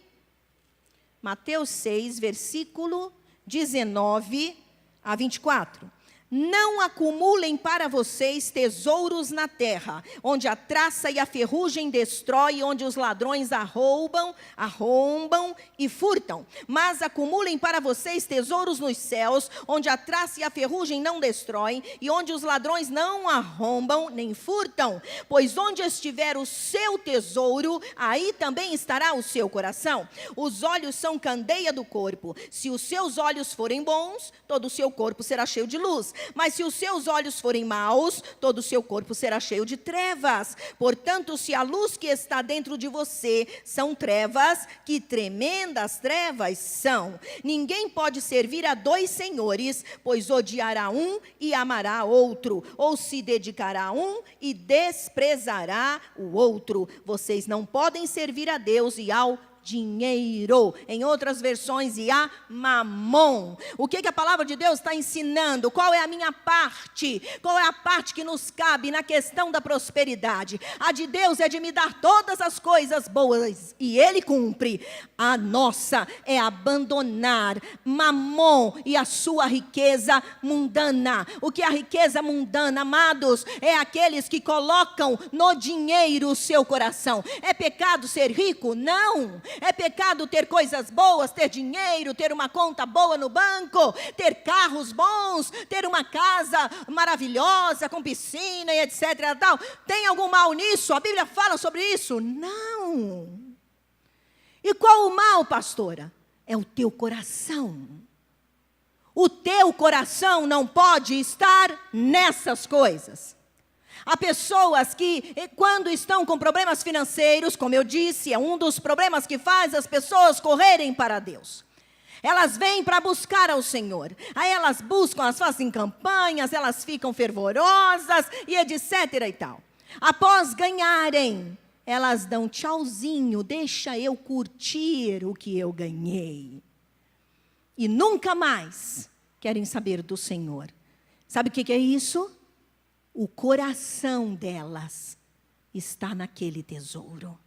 Mateus 6, versículo 19 a 24. Não acumulem para vocês tesouros na terra, onde a traça e a ferrugem destrói, onde os ladrões arrombam e furtam. Mas acumulem para vocês tesouros nos céus, onde a traça e a ferrugem não destroem, e onde os ladrões não arrombam nem furtam. Pois onde estiver o seu tesouro, aí também estará o seu coração. Os olhos são candeia do corpo. Se os seus olhos forem bons, todo o seu corpo será cheio de luz. Mas se os seus olhos forem maus, todo o seu corpo será cheio de trevas. Portanto, se a luz que está dentro de você são trevas, que tremendas trevas são. Ninguém pode servir a 2 senhores, pois odiará um e amará outro, ou se dedicará a um e desprezará o outro. Vocês não podem servir a Deus e ao dinheiro, em outras versões, e a Mamon. O que a palavra de Deus está ensinando? Qual é a minha parte? Qual é a parte que nos cabe na questão da prosperidade? A de Deus é de me dar todas as coisas boas, e Ele cumpre. A nossa é abandonar Mamon e a sua riqueza mundana. O que é a riqueza mundana, amados? É aqueles que colocam no dinheiro o seu coração. É pecado ser rico? Não. É pecado ter coisas boas, ter dinheiro, ter uma conta boa no banco, ter carros bons, ter uma casa maravilhosa, com piscina e etc. Tal. Tem algum mal nisso? A Bíblia fala sobre isso? Não. E qual o mal, pastora? É o teu coração. O teu coração não pode estar nessas coisas. Há pessoas que, quando estão com problemas financeiros, como eu disse, é um dos problemas que faz as pessoas correrem para Deus. Elas vêm para buscar ao Senhor. Aí elas buscam, elas fazem campanhas, elas ficam fervorosas e etc. e tal. Após ganharem, elas dão tchauzinho, deixa eu curtir o que eu ganhei. E nunca mais querem saber do Senhor. Sabe o que é isso? O coração delas está naquele tesouro.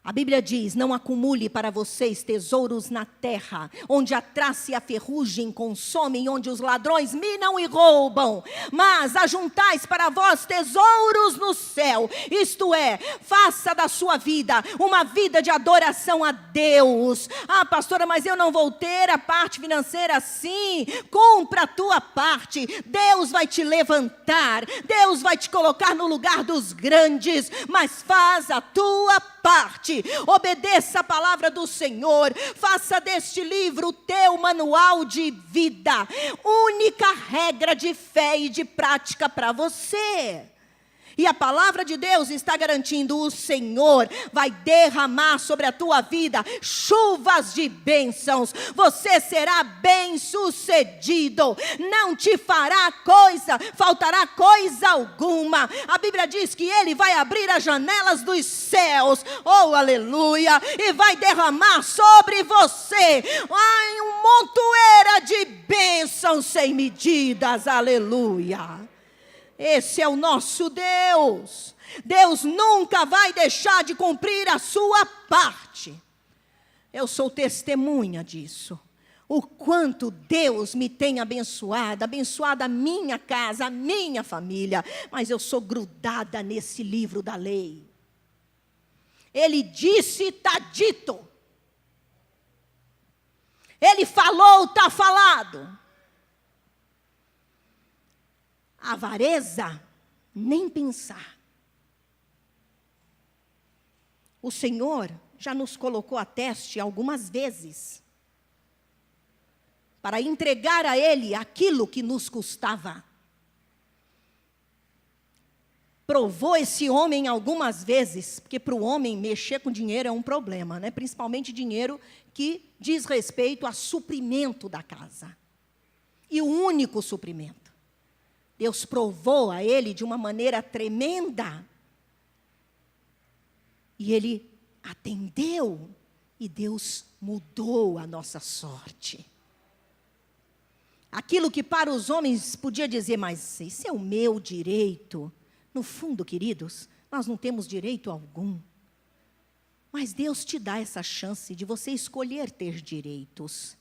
A Bíblia diz: não acumule para vocês tesouros na terra, onde a traça e a ferrugem consomem, onde os ladrões minam e roubam. Mas ajuntais para vós tesouros no céu. Isto é, faça da sua vida uma vida de adoração a Deus. Ah, pastora, mas eu não vou ter a parte financeira. Sim, cumpra a tua parte. Deus vai te levantar. Deus vai te colocar no lugar dos grandes. Mas faz a tua parte. parte. Obedeça a palavra do Senhor. Faça deste livro o teu manual de vida. Única regra de fé e de prática para você. E a palavra de Deus está garantindo: o Senhor vai derramar sobre a tua vida chuvas de bênçãos. Você será bem-sucedido. Não te faltará coisa alguma. A Bíblia diz que Ele vai abrir as janelas dos céus, oh aleluia, e vai derramar sobre você uma montoeira de bênçãos sem medidas, aleluia. Esse é o nosso Deus. Deus nunca vai deixar de cumprir a sua parte. Eu sou testemunha disso. O quanto Deus me tem abençoado a minha casa, a minha família. Mas eu sou grudada nesse livro da lei. Ele disse, está dito. Ele falou, está falado. Avareza, nem pensar. O Senhor já nos colocou a teste algumas vezes, para entregar a Ele aquilo que nos custava. Provou esse homem algumas vezes, porque para o homem mexer com dinheiro é um problema, né? Principalmente dinheiro que diz respeito a suprimento da casa. E o único suprimento. Deus provou a ele de uma maneira tremenda. E ele atendeu. E Deus mudou a nossa sorte. Aquilo que para os homens podia dizer, mas isso é o meu direito. No fundo, queridos, nós não temos direito algum. Mas Deus te dá essa chance de você escolher ter direitos.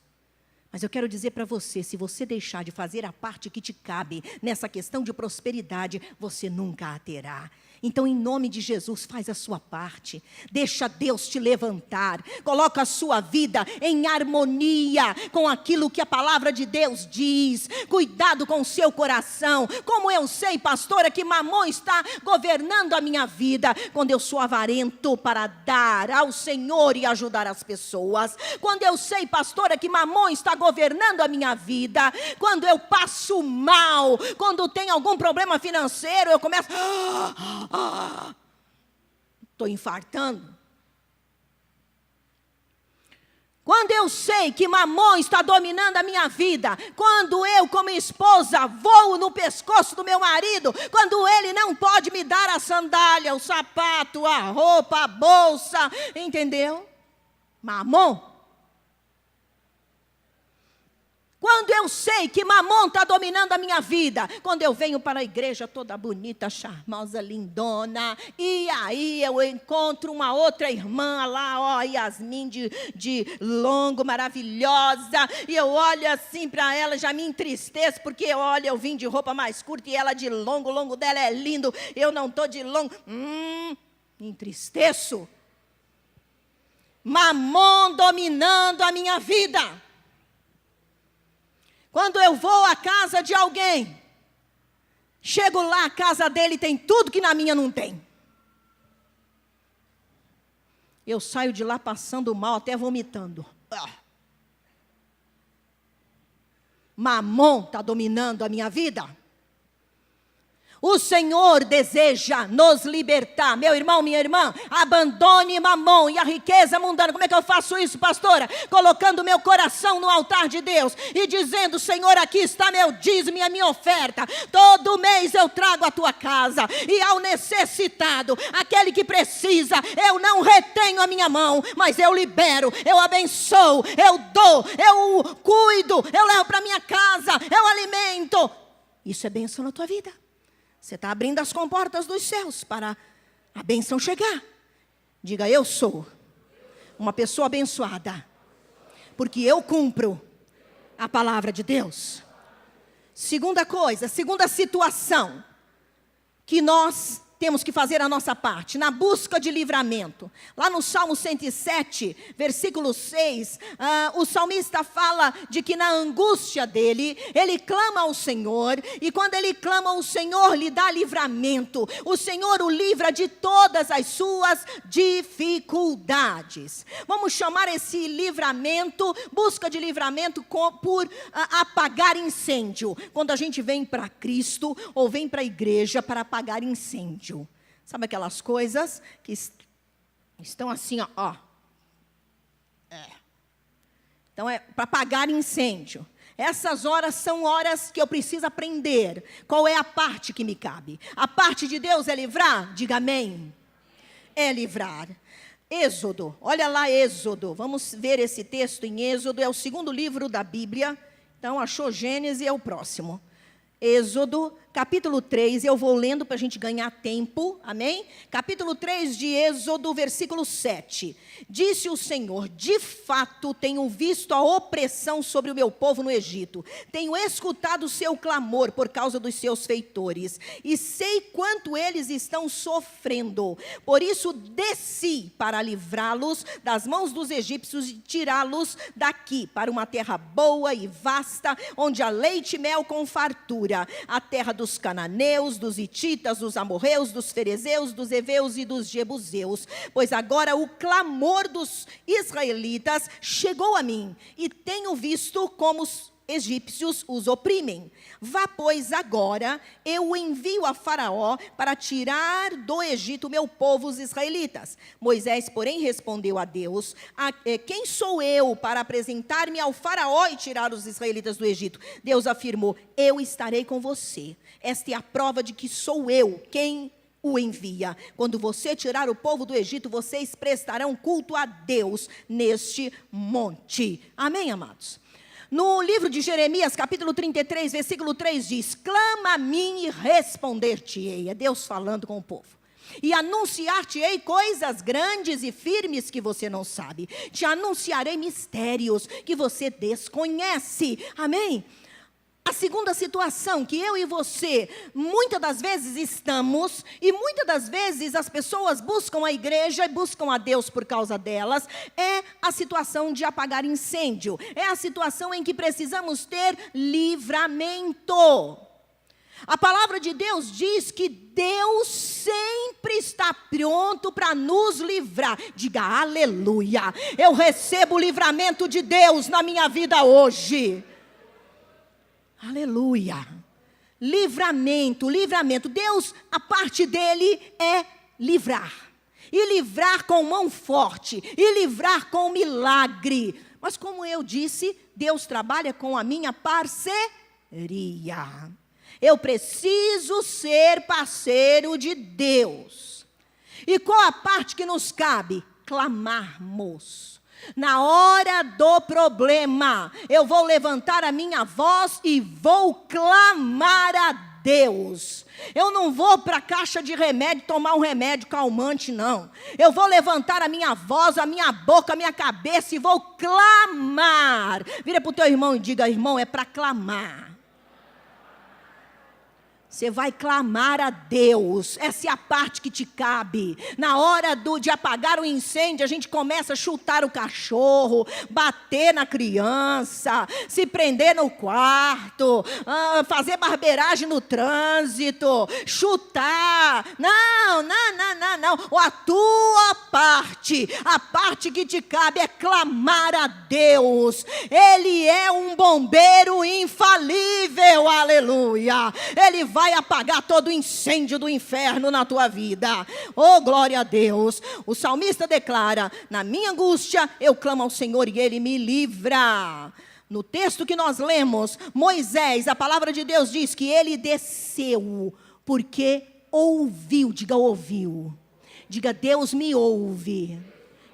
Mas eu quero dizer para você, se você deixar de fazer a parte que te cabe nessa questão de prosperidade, você nunca a terá. Então, em nome de Jesus, faz a sua parte. Deixa Deus te levantar. Coloca a sua vida em harmonia com aquilo que a palavra de Deus diz. Cuidado com o seu coração. Como eu sei, pastora, que Mamon está governando a minha vida, quando eu sou avarento para dar ao Senhor e ajudar as pessoas. Quando eu sei, pastora, que Mamon está governando a minha vida, quando eu passo mal, quando tem algum problema financeiro, eu começo... Estou infartando. Quando eu sei que Mamon está dominando a minha vida, quando eu, como esposa, voo no pescoço do meu marido, quando ele não pode me dar a sandália, o sapato, a roupa, a bolsa, entendeu? Mamon. Quando eu sei que Mamon está dominando a minha vida, quando eu venho para a igreja toda bonita, charmosa, lindona, e aí eu encontro uma outra irmã lá, ó, Yasmin de longo, maravilhosa, e eu olho assim para ela, já me entristeço, porque olha, eu vim de roupa mais curta e ela de longo, o longo dela é lindo, eu não estou de longo, me entristeço. Mamon dominando a minha vida. Quando eu vou à casa de alguém, chego lá, a casa dele tem tudo que na minha não tem. Eu saio de lá passando mal, até vomitando. Mamon está dominando a minha vida. O Senhor deseja nos libertar. Meu irmão, minha irmã, abandone Mamon e a riqueza mundana. Como é que eu faço isso, pastora? Colocando meu coração no altar de Deus e dizendo, Senhor, aqui está meu dízimo e a minha oferta. Todo mês eu trago a tua casa. E ao necessitado, aquele que precisa, eu não retenho a minha mão, mas eu libero, eu abençoo, eu dou, eu cuido, eu levo para minha casa, eu alimento. Isso é bênção na tua vida. Você está abrindo as comportas dos céus para a bênção chegar. Diga, eu sou uma pessoa abençoada, porque eu cumpro a palavra de Deus. Segunda coisa, segunda situação que nós temos que fazer a nossa parte, na busca de livramento. Lá no Salmo 107, versículo 6, o salmista fala de que na angústia dele, ele clama ao Senhor, e quando ele clama ao Senhor, lhe dá livramento. O Senhor o livra de todas as suas dificuldades. Vamos chamar esse livramento, busca de livramento, por apagar incêndio. Quando a gente vem para Cristo, ou vem para a igreja para apagar incêndio. Sabe aquelas coisas que estão assim, ó. Então é para apagar incêndio. Essas horas são horas que eu preciso aprender qual é a parte que me cabe. A parte de Deus é livrar? Diga amém. É livrar. Êxodo, olha lá Êxodo. Vamos ver esse texto em Êxodo, é o segundo livro da Bíblia. Então achou Gênesis, é o próximo. Êxodo, capítulo 3, eu vou lendo para a gente ganhar tempo, amém? Capítulo 3 de Êxodo, versículo 7. Disse o Senhor, de fato tenho visto a opressão sobre o meu povo no Egito. Tenho escutado o seu clamor por causa dos seus feitores. E sei quanto eles estão sofrendo. Por isso desci para livrá-los das mãos dos egípcios e tirá-los daqui para uma terra boa e vasta, onde há leite e mel com fartura. A terra dos cananeus, dos hititas, dos amorreus, dos ferezeus, dos heveus e dos jebuseus. Pois agora o clamor dos israelitas chegou a mim, e tenho visto como os egípcios os oprimem. Vá, pois, agora, eu o envio a Faraó para tirar do Egito o meu povo, os israelitas. Moisés, porém, respondeu a Deus, quem sou eu para apresentar-me ao Faraó e tirar os israelitas do Egito? Deus afirmou, eu estarei com você. Esta é a prova de que sou eu quem o envia. Quando você tirar o povo do Egito, vocês prestarão culto a Deus neste monte. Amém, amados? No livro de Jeremias, capítulo 33, versículo 3 diz, clama a mim e responder-te-ei. É Deus falando com o povo. E anunciar-te-ei coisas grandes e firmes que você não sabe. Te anunciarei mistérios que você desconhece. Amém? A segunda situação que eu e você, muitas das vezes estamos, e muitas das vezes as pessoas buscam a igreja e buscam a Deus por causa delas, é a situação de apagar incêndio. É a situação em que precisamos ter livramento. A palavra de Deus diz que Deus sempre está pronto para nos livrar. Diga aleluia. Eu recebo o livramento de Deus na minha vida hoje. Aleluia. Livramento, livramento. Deus, a parte dele é livrar. E livrar com mão forte. E livrar com milagre. Mas como eu disse, Deus trabalha com a minha parceria. Eu preciso ser parceiro de Deus. E qual a parte que nos cabe? Clamarmos. Na hora do problema, eu vou levantar a minha voz e vou clamar a Deus. Eu não vou para a caixa de remédio tomar um remédio calmante, não. Eu vou levantar a minha voz, a minha boca, a minha cabeça e vou clamar. Vira para o teu irmão e diga, irmão, é para clamar. Você vai clamar a Deus, essa é a parte que te cabe. Na hora de apagar o incêndio, a gente começa a chutar o cachorro, bater na criança, se prender no quarto, fazer barbeiragem no trânsito, chutar. Não. A tua parte, a parte que te cabe é clamar a Deus. Ele é um bombeiro infalível, aleluia. Ele vai apagar todo o incêndio do inferno na tua vida. Oh, glória a Deus. O salmista declara, na minha angústia eu clamo ao Senhor e Ele me livra. No texto que nós lemos, Moisés, a palavra de Deus diz que ele desceu, porque ouviu, diga ouviu. Diga, Deus me ouve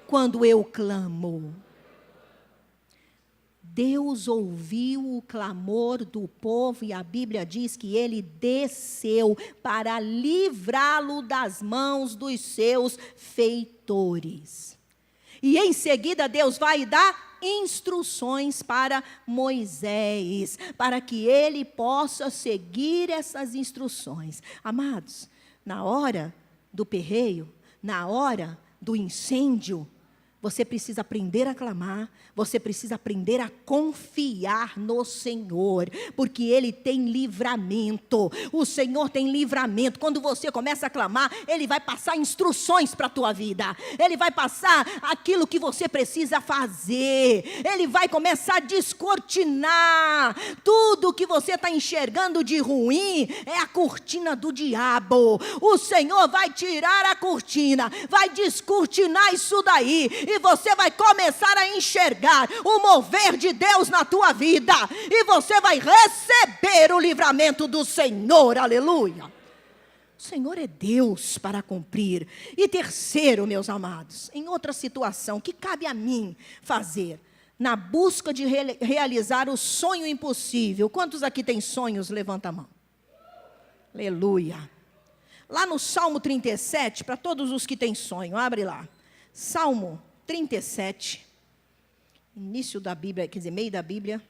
quando eu clamo. Deus ouviu o clamor do povo e a Bíblia diz que ele desceu para livrá-lo das mãos dos seus feitores. E em seguida Deus vai dar instruções para Moisés, para que ele possa seguir essas instruções. Amados, Na hora do perreio, na hora do incêndio, você precisa aprender a clamar, você precisa aprender a confiar no Senhor, porque Ele tem livramento, o Senhor tem livramento. Quando você começa a clamar, Ele vai passar instruções para a tua vida, Ele vai passar aquilo que você precisa fazer, Ele vai começar a descortinar tudo que você está enxergando de ruim, é a cortina do diabo. O Senhor vai tirar a cortina, vai descortinar isso daí, e você vai começar a enxergar o mover de Deus na tua vida, e você vai receber o livramento do Senhor, aleluia. O Senhor é Deus para cumprir. E terceiro, meus amados, em outra situação que cabe a mim fazer, na busca de realizar o sonho impossível. Quantos aqui têm sonhos? Levanta a mão. Aleluia. Lá no Salmo 37, para todos os que têm sonho, abre lá. Salmo 37, início da Bíblia, quer dizer, meio da Bíblia.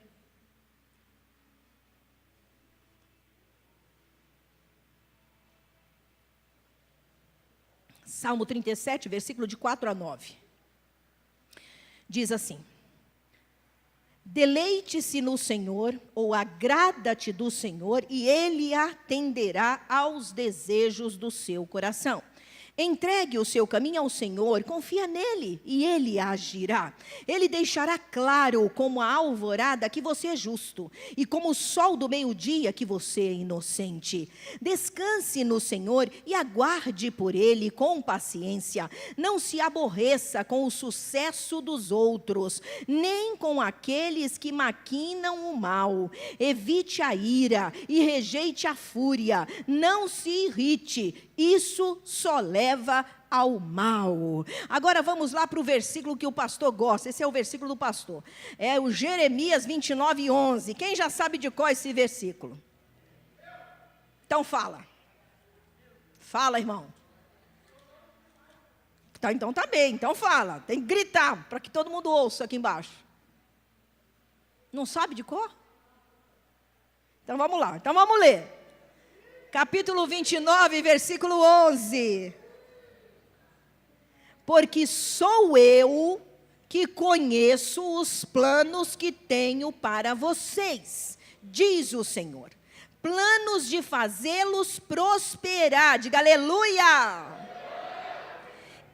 Salmo 37, versículo de 4 a 9. Diz assim: deleite-se no Senhor, ou agrada-te do Senhor, e Ele atenderá aos desejos do seu coração. Entregue o seu caminho ao Senhor, confia nele e Ele agirá. Ele deixará claro como a alvorada que você é justo, e como o sol do meio-dia que você é inocente. Descanse no Senhor e aguarde por Ele com paciência. Não se aborreça com o sucesso dos outros, nem com aqueles que maquinam o mal. Evite a ira e rejeite a fúria. Não se irrite, isso só leva ao mal. Agora vamos lá para o versículo que o pastor gosta. Esse é o versículo do pastor. É o Jeremias 29, 11. Quem já sabe de qual é esse versículo? Então fala. Fala, irmão. Então tá bem, então fala. Tem que gritar para que todo mundo ouça aqui embaixo. Não sabe de cor? Então vamos lá. Então vamos ler. Capítulo 29, versículo 11. Porque sou eu que conheço os planos que tenho para vocês, diz o Senhor. Planos de fazê-los prosperar, diga aleluia.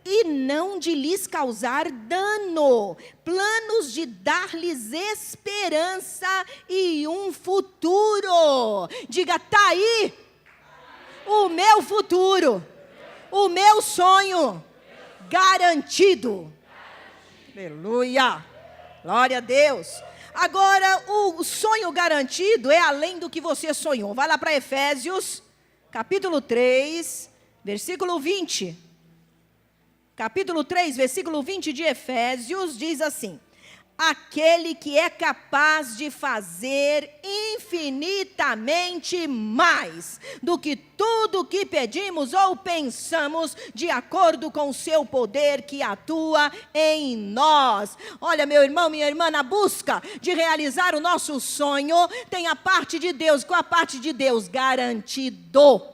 E não de lhes causar dano, planos de dar-lhes esperança e um futuro. Diga, está aí o meu futuro, o meu sonho garantido. Aleluia, glória a Deus. Agora, o sonho garantido é além do que você sonhou. Vai lá para Efésios, capítulo 3, versículo 20. Capítulo 3, versículo 20 de Efésios, diz assim: aquele que é capaz de fazer infinitamente mais do que tudo que pedimos ou pensamos, de acordo com o seu poder que atua em nós. Olha, meu irmão, minha irmã, na busca de realizar o nosso sonho, tem a parte de Deus. Qual a parte de Deus? Garantido.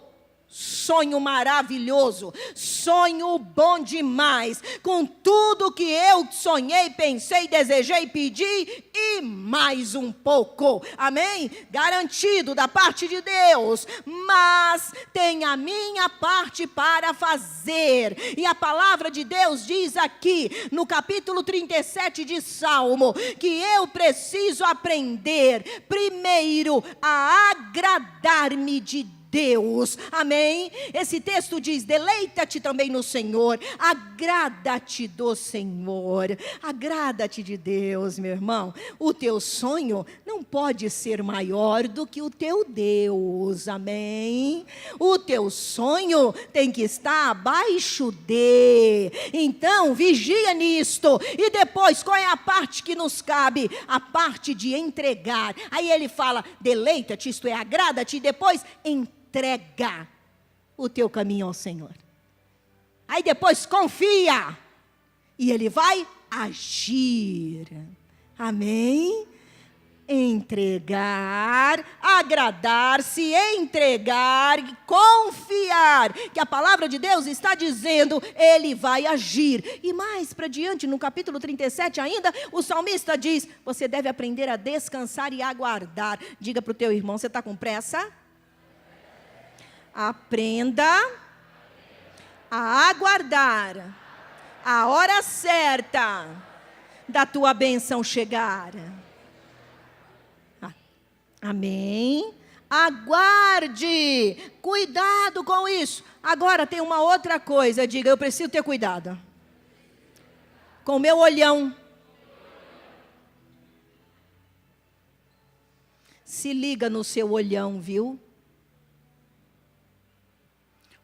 Sonho maravilhoso, sonho bom demais, com tudo que eu sonhei, pensei, desejei, pedi e mais um pouco, amém? Garantido da parte de Deus, mas tem a minha parte para fazer, e a palavra de Deus diz aqui, no capítulo 37 de Salmo, que eu preciso aprender, primeiro, a agradar-me de Deus, amém? Esse texto diz, deleita-te também no Senhor, agrada-te do Senhor, agrada-te de Deus, meu irmão. O teu sonho não pode ser maior do que o teu Deus, amém? O teu sonho tem que estar abaixo de, então vigia nisto, e depois qual é a parte que nos cabe? A parte de entregar. Aí ele fala, deleita-te, isto é, agrada-te, e depois entrega o teu caminho ao Senhor. Aí depois confia, e Ele vai agir. Amém? entregar, agradar-se, entregar, confiar, que a palavra de Deus está dizendo, Ele vai agir. E mais para diante, no capítulo 37 ainda, o salmista diz, você deve aprender a descansar e aguardar. Diga para o teu irmão, você está com pressa? Aprenda a aguardar a hora certa da tua bênção chegar. Amém? Aguarde, cuidado com isso. Agora tem uma outra coisa, diga, eu preciso ter cuidado com o meu olhão. Se liga no seu olhão, viu?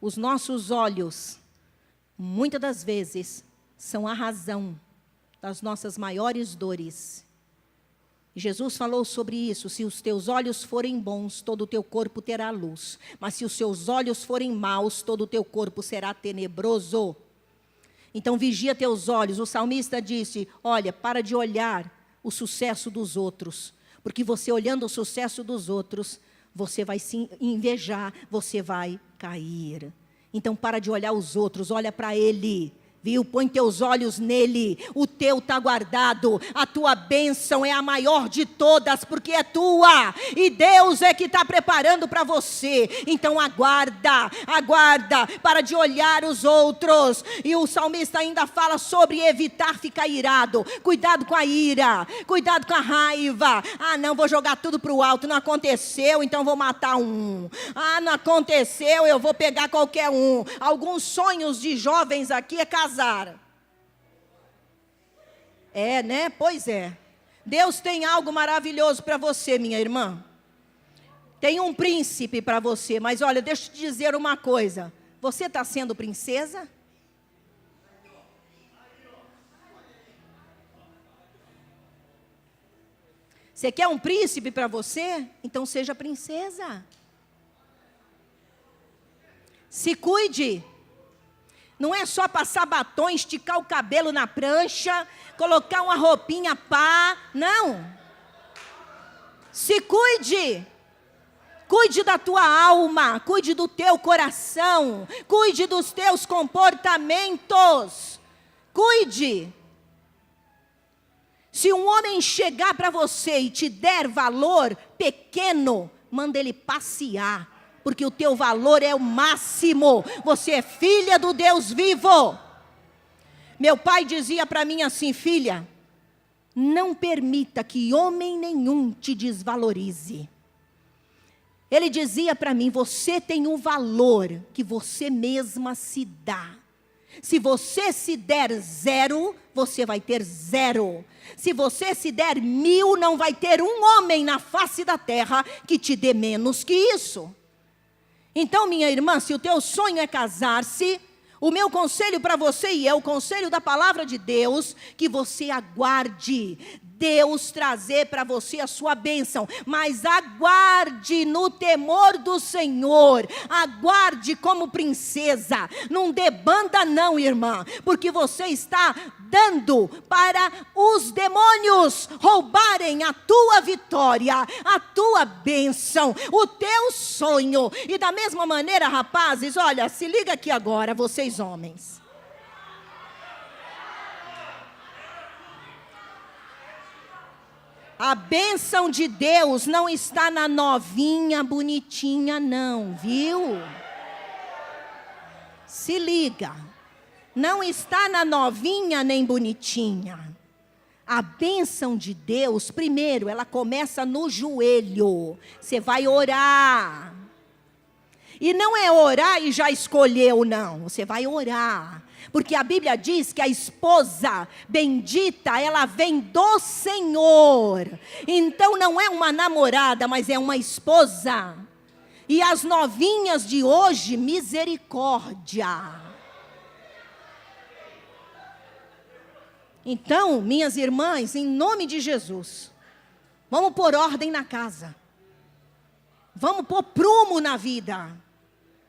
Os nossos olhos, muitas das vezes, são a razão das nossas maiores dores. Jesus falou sobre isso, se os teus olhos forem bons, todo o teu corpo terá luz. Mas se os seus olhos forem maus, todo o teu corpo será tenebroso. Então vigia teus olhos. O salmista disse, olha, para de olhar o sucesso dos outros. Porque você olhando o sucesso dos outros, você vai se invejar, você vai cair. Então para de olhar os outros, olha para Ele. Viu? Põe teus olhos nele, o teu está guardado, a tua bênção é a maior de todas, porque é tua, e Deus é que está preparando para você. Então aguarda, para de olhar os outros. E o salmista ainda fala sobre evitar ficar irado, cuidado com a ira, cuidado com a raiva. Ah não, vou jogar tudo para o alto, não aconteceu, então vou matar um. Ah não aconteceu, eu vou pegar qualquer um. Alguns sonhos de jovens aqui é casar. É, né? Pois é. Deus tem algo maravilhoso para você, minha irmã. Tem um príncipe para você, mas olha, deixa eu te dizer uma coisa. Você está sendo princesa? Você quer um príncipe para você? Então seja princesa. Se cuide. Não é só passar batom, esticar o cabelo na prancha, colocar uma roupinha pá, não. Se cuide. Cuide da tua alma, cuide do teu coração, cuide dos teus comportamentos. Cuide. Se um homem chegar para você e te der valor pequeno, manda ele passear. Porque o teu valor é o máximo. Você é filha do Deus vivo. Meu pai dizia para mim assim, filha, não permita que homem nenhum te desvalorize. Ele dizia para mim, você tem um valor que você mesma se dá. Se você se der 0, você vai ter 0. Se você se der 1000, não vai ter um homem na face da terra que te dê menos que isso. Então, minha irmã, se o teu sonho é casar-se, o meu conselho para você, e é o conselho da palavra de Deus, que você aguarde Deus trazer para você a sua bênção, mas aguarde no temor do Senhor, aguarde como princesa, não dê banda não, irmã, porque você está dando para os demônios roubarem a tua vitória, a tua bênção, o teu sonho. E da mesma maneira, rapazes, olha, se liga aqui agora, vocês homens. A bênção de Deus não está na novinha bonitinha não, viu? Se liga. Não está na novinha nem bonitinha. A bênção de Deus, primeiro, ela começa no joelho. Você vai orar. E não é orar e já escolheu, não. Você vai orar. Porque a Bíblia diz que a esposa bendita, ela vem do Senhor. Então não é uma namorada, mas é uma esposa. E as novinhas de hoje, misericórdia. Então, minhas irmãs, em nome de Jesus, vamos pôr ordem na casa. Vamos pôr prumo na vida.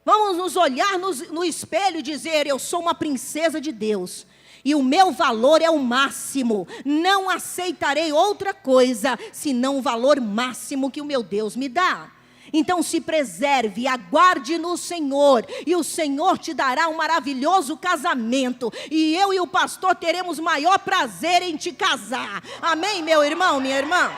Vamos nos olhar no espelho e dizer, eu sou uma princesa de Deus. e o meu valor é o máximo. Não aceitarei outra coisa senão o valor máximo que o meu Deus me dá. Então se preserve, aguarde no Senhor, e o Senhor te dará um maravilhoso casamento, e eu e o pastor teremos maior prazer em te casar. Amém, meu irmão, minha irmã?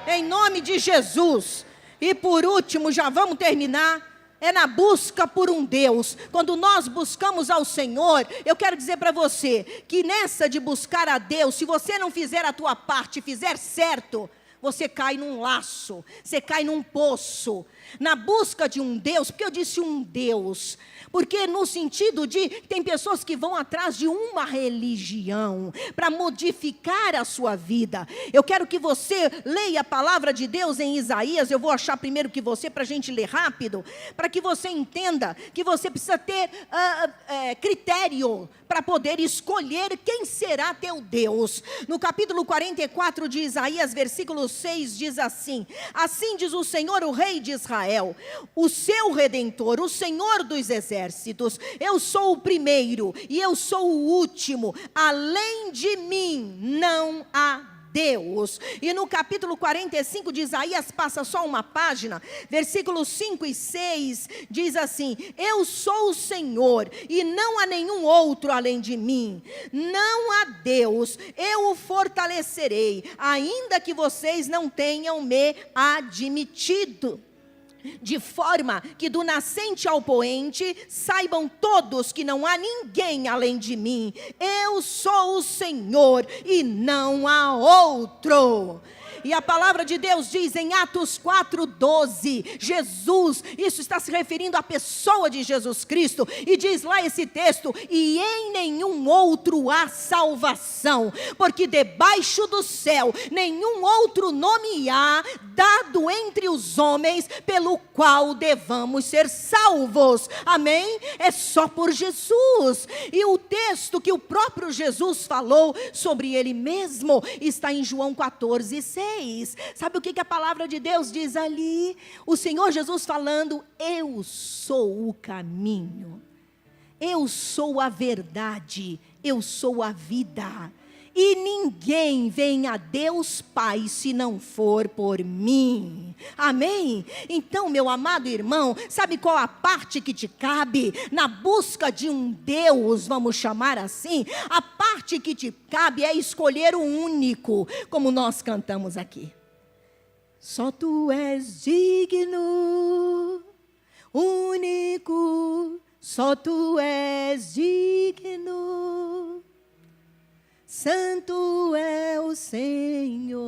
Em nome de Jesus. E por último, já vamos terminar, é na busca por um Deus. Quando nós buscamos ao Senhor, eu quero dizer para você, que nessa de buscar a Deus, se você não fizer a tua parte, fizer certo, você cai num laço, você cai num poço, na busca de um Deus. Porque eu disse um Deus? Porque no sentido de, tem pessoas que vão atrás de uma religião, para modificar a sua vida. Eu quero que você leia a palavra de Deus em Isaías, eu vou achar primeiro que você, para a gente ler rápido, para que você entenda que você precisa ter critério, para poder escolher quem será teu Deus. No capítulo 44 de Isaías, versículo 6, diz assim: assim diz o Senhor, o Rei de Israel, o seu Redentor, o Senhor dos exércitos: eu sou o primeiro e eu sou o último, além de mim não há Deus. E no capítulo 45 de Isaías, passa só uma página, versículos 5 e 6, diz assim: eu sou o Senhor e não há nenhum outro além de mim, não há Deus, eu o fortalecerei, ainda que vocês não tenham me admitido. De forma que do nascente ao poente saibam todos que não há ninguém além de mim. Eu sou o Senhor e não há outro. E a palavra de Deus diz em Atos 4:12, Jesus, isso está se referindo à pessoa de Jesus Cristo, e diz lá esse texto: e em nenhum outro há salvação, porque debaixo do céu nenhum outro nome há dado entre os homens pelo qual devamos ser salvos. Amém? É só por Jesus. E o texto que o próprio Jesus falou sobre ele mesmo está em João 14:6. Sabe o que a palavra de Deus diz ali? O Senhor Jesus falando: eu sou o caminho, eu sou a verdade, eu sou a vida, e ninguém vem a Deus Pai se não for por mim. Amém? Então, meu amado irmão, sabe qual a parte que te cabe na busca de um Deus, vamos chamar assim? A parte que te cabe é escolher o único, como nós cantamos aqui. Só tu és digno, único, só tu és digno. Santo é o Senhor.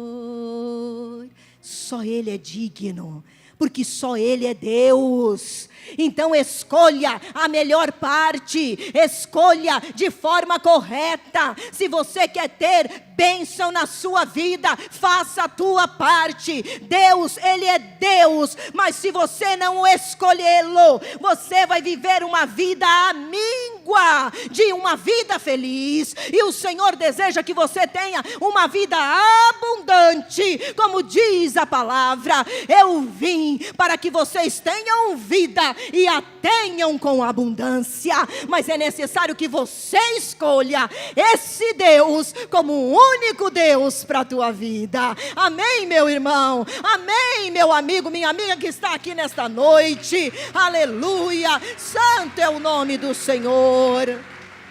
Só Ele é digno, porque só Ele é Deus. Então escolha a melhor parte, escolha de forma correta. Se você quer ter bênção na sua vida, faça a tua parte. Deus, Ele é Deus, mas se você não escolhê-lo, você vai viver uma vida amíngua de uma vida feliz. E o Senhor deseja que você tenha uma vida abundante, como diz a palavra: eu vim para que vocês tenham vida e a tenham com abundância. Mas é necessário que você escolha esse Deus como o único Deus para a tua vida. Amém, meu irmão? Amém, meu amigo, minha amiga que está aqui nesta noite. Aleluia. Santo é o nome do Senhor.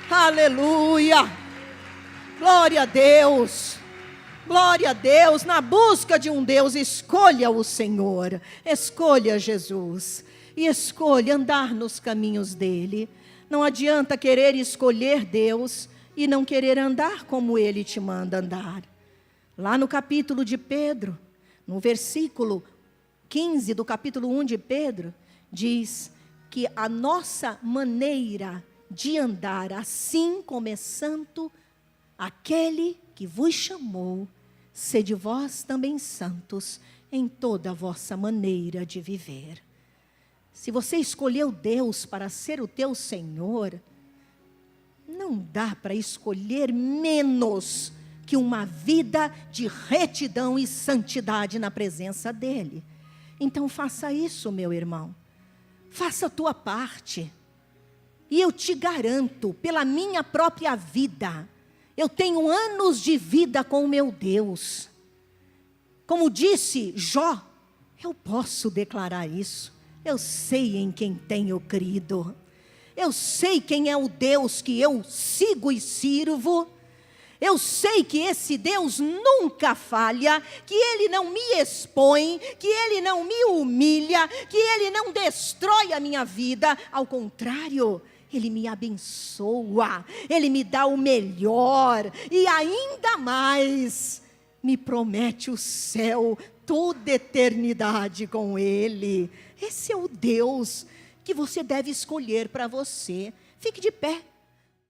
Aleluia. Glória a Deus. Glória a Deus. Na busca de um Deus, escolha o Senhor, escolha Jesus e escolha andar nos caminhos dele. Não adianta querer escolher Deus e não querer andar como Ele te manda andar. Lá no capítulo de Pedro, no versículo 15 do capítulo 1 de Pedro, diz que a nossa maneira de andar, assim como é santo aquele que vos chamou, sede vós também santos em toda a vossa maneira de viver. Se você escolheu Deus para ser o teu Senhor, não dá para escolher menos que uma vida de retidão e santidade na presença dEle. Então faça isso, meu irmão. Faça a tua parte. E eu te garanto, pela minha própria vida, eu tenho anos de vida com o meu Deus. Como disse Jó, eu posso declarar isso. Eu sei em quem tenho crido. Eu sei quem é o Deus que eu sigo e sirvo. Eu sei que esse Deus nunca falha, que Ele não me expõe, que Ele não me humilha, que Ele não destrói a minha vida. Ao contrário, Ele me abençoa, Ele me dá o melhor e ainda mais me promete o céu, toda eternidade com Ele. Esse é o Deus que você deve escolher para você. Fique de pé.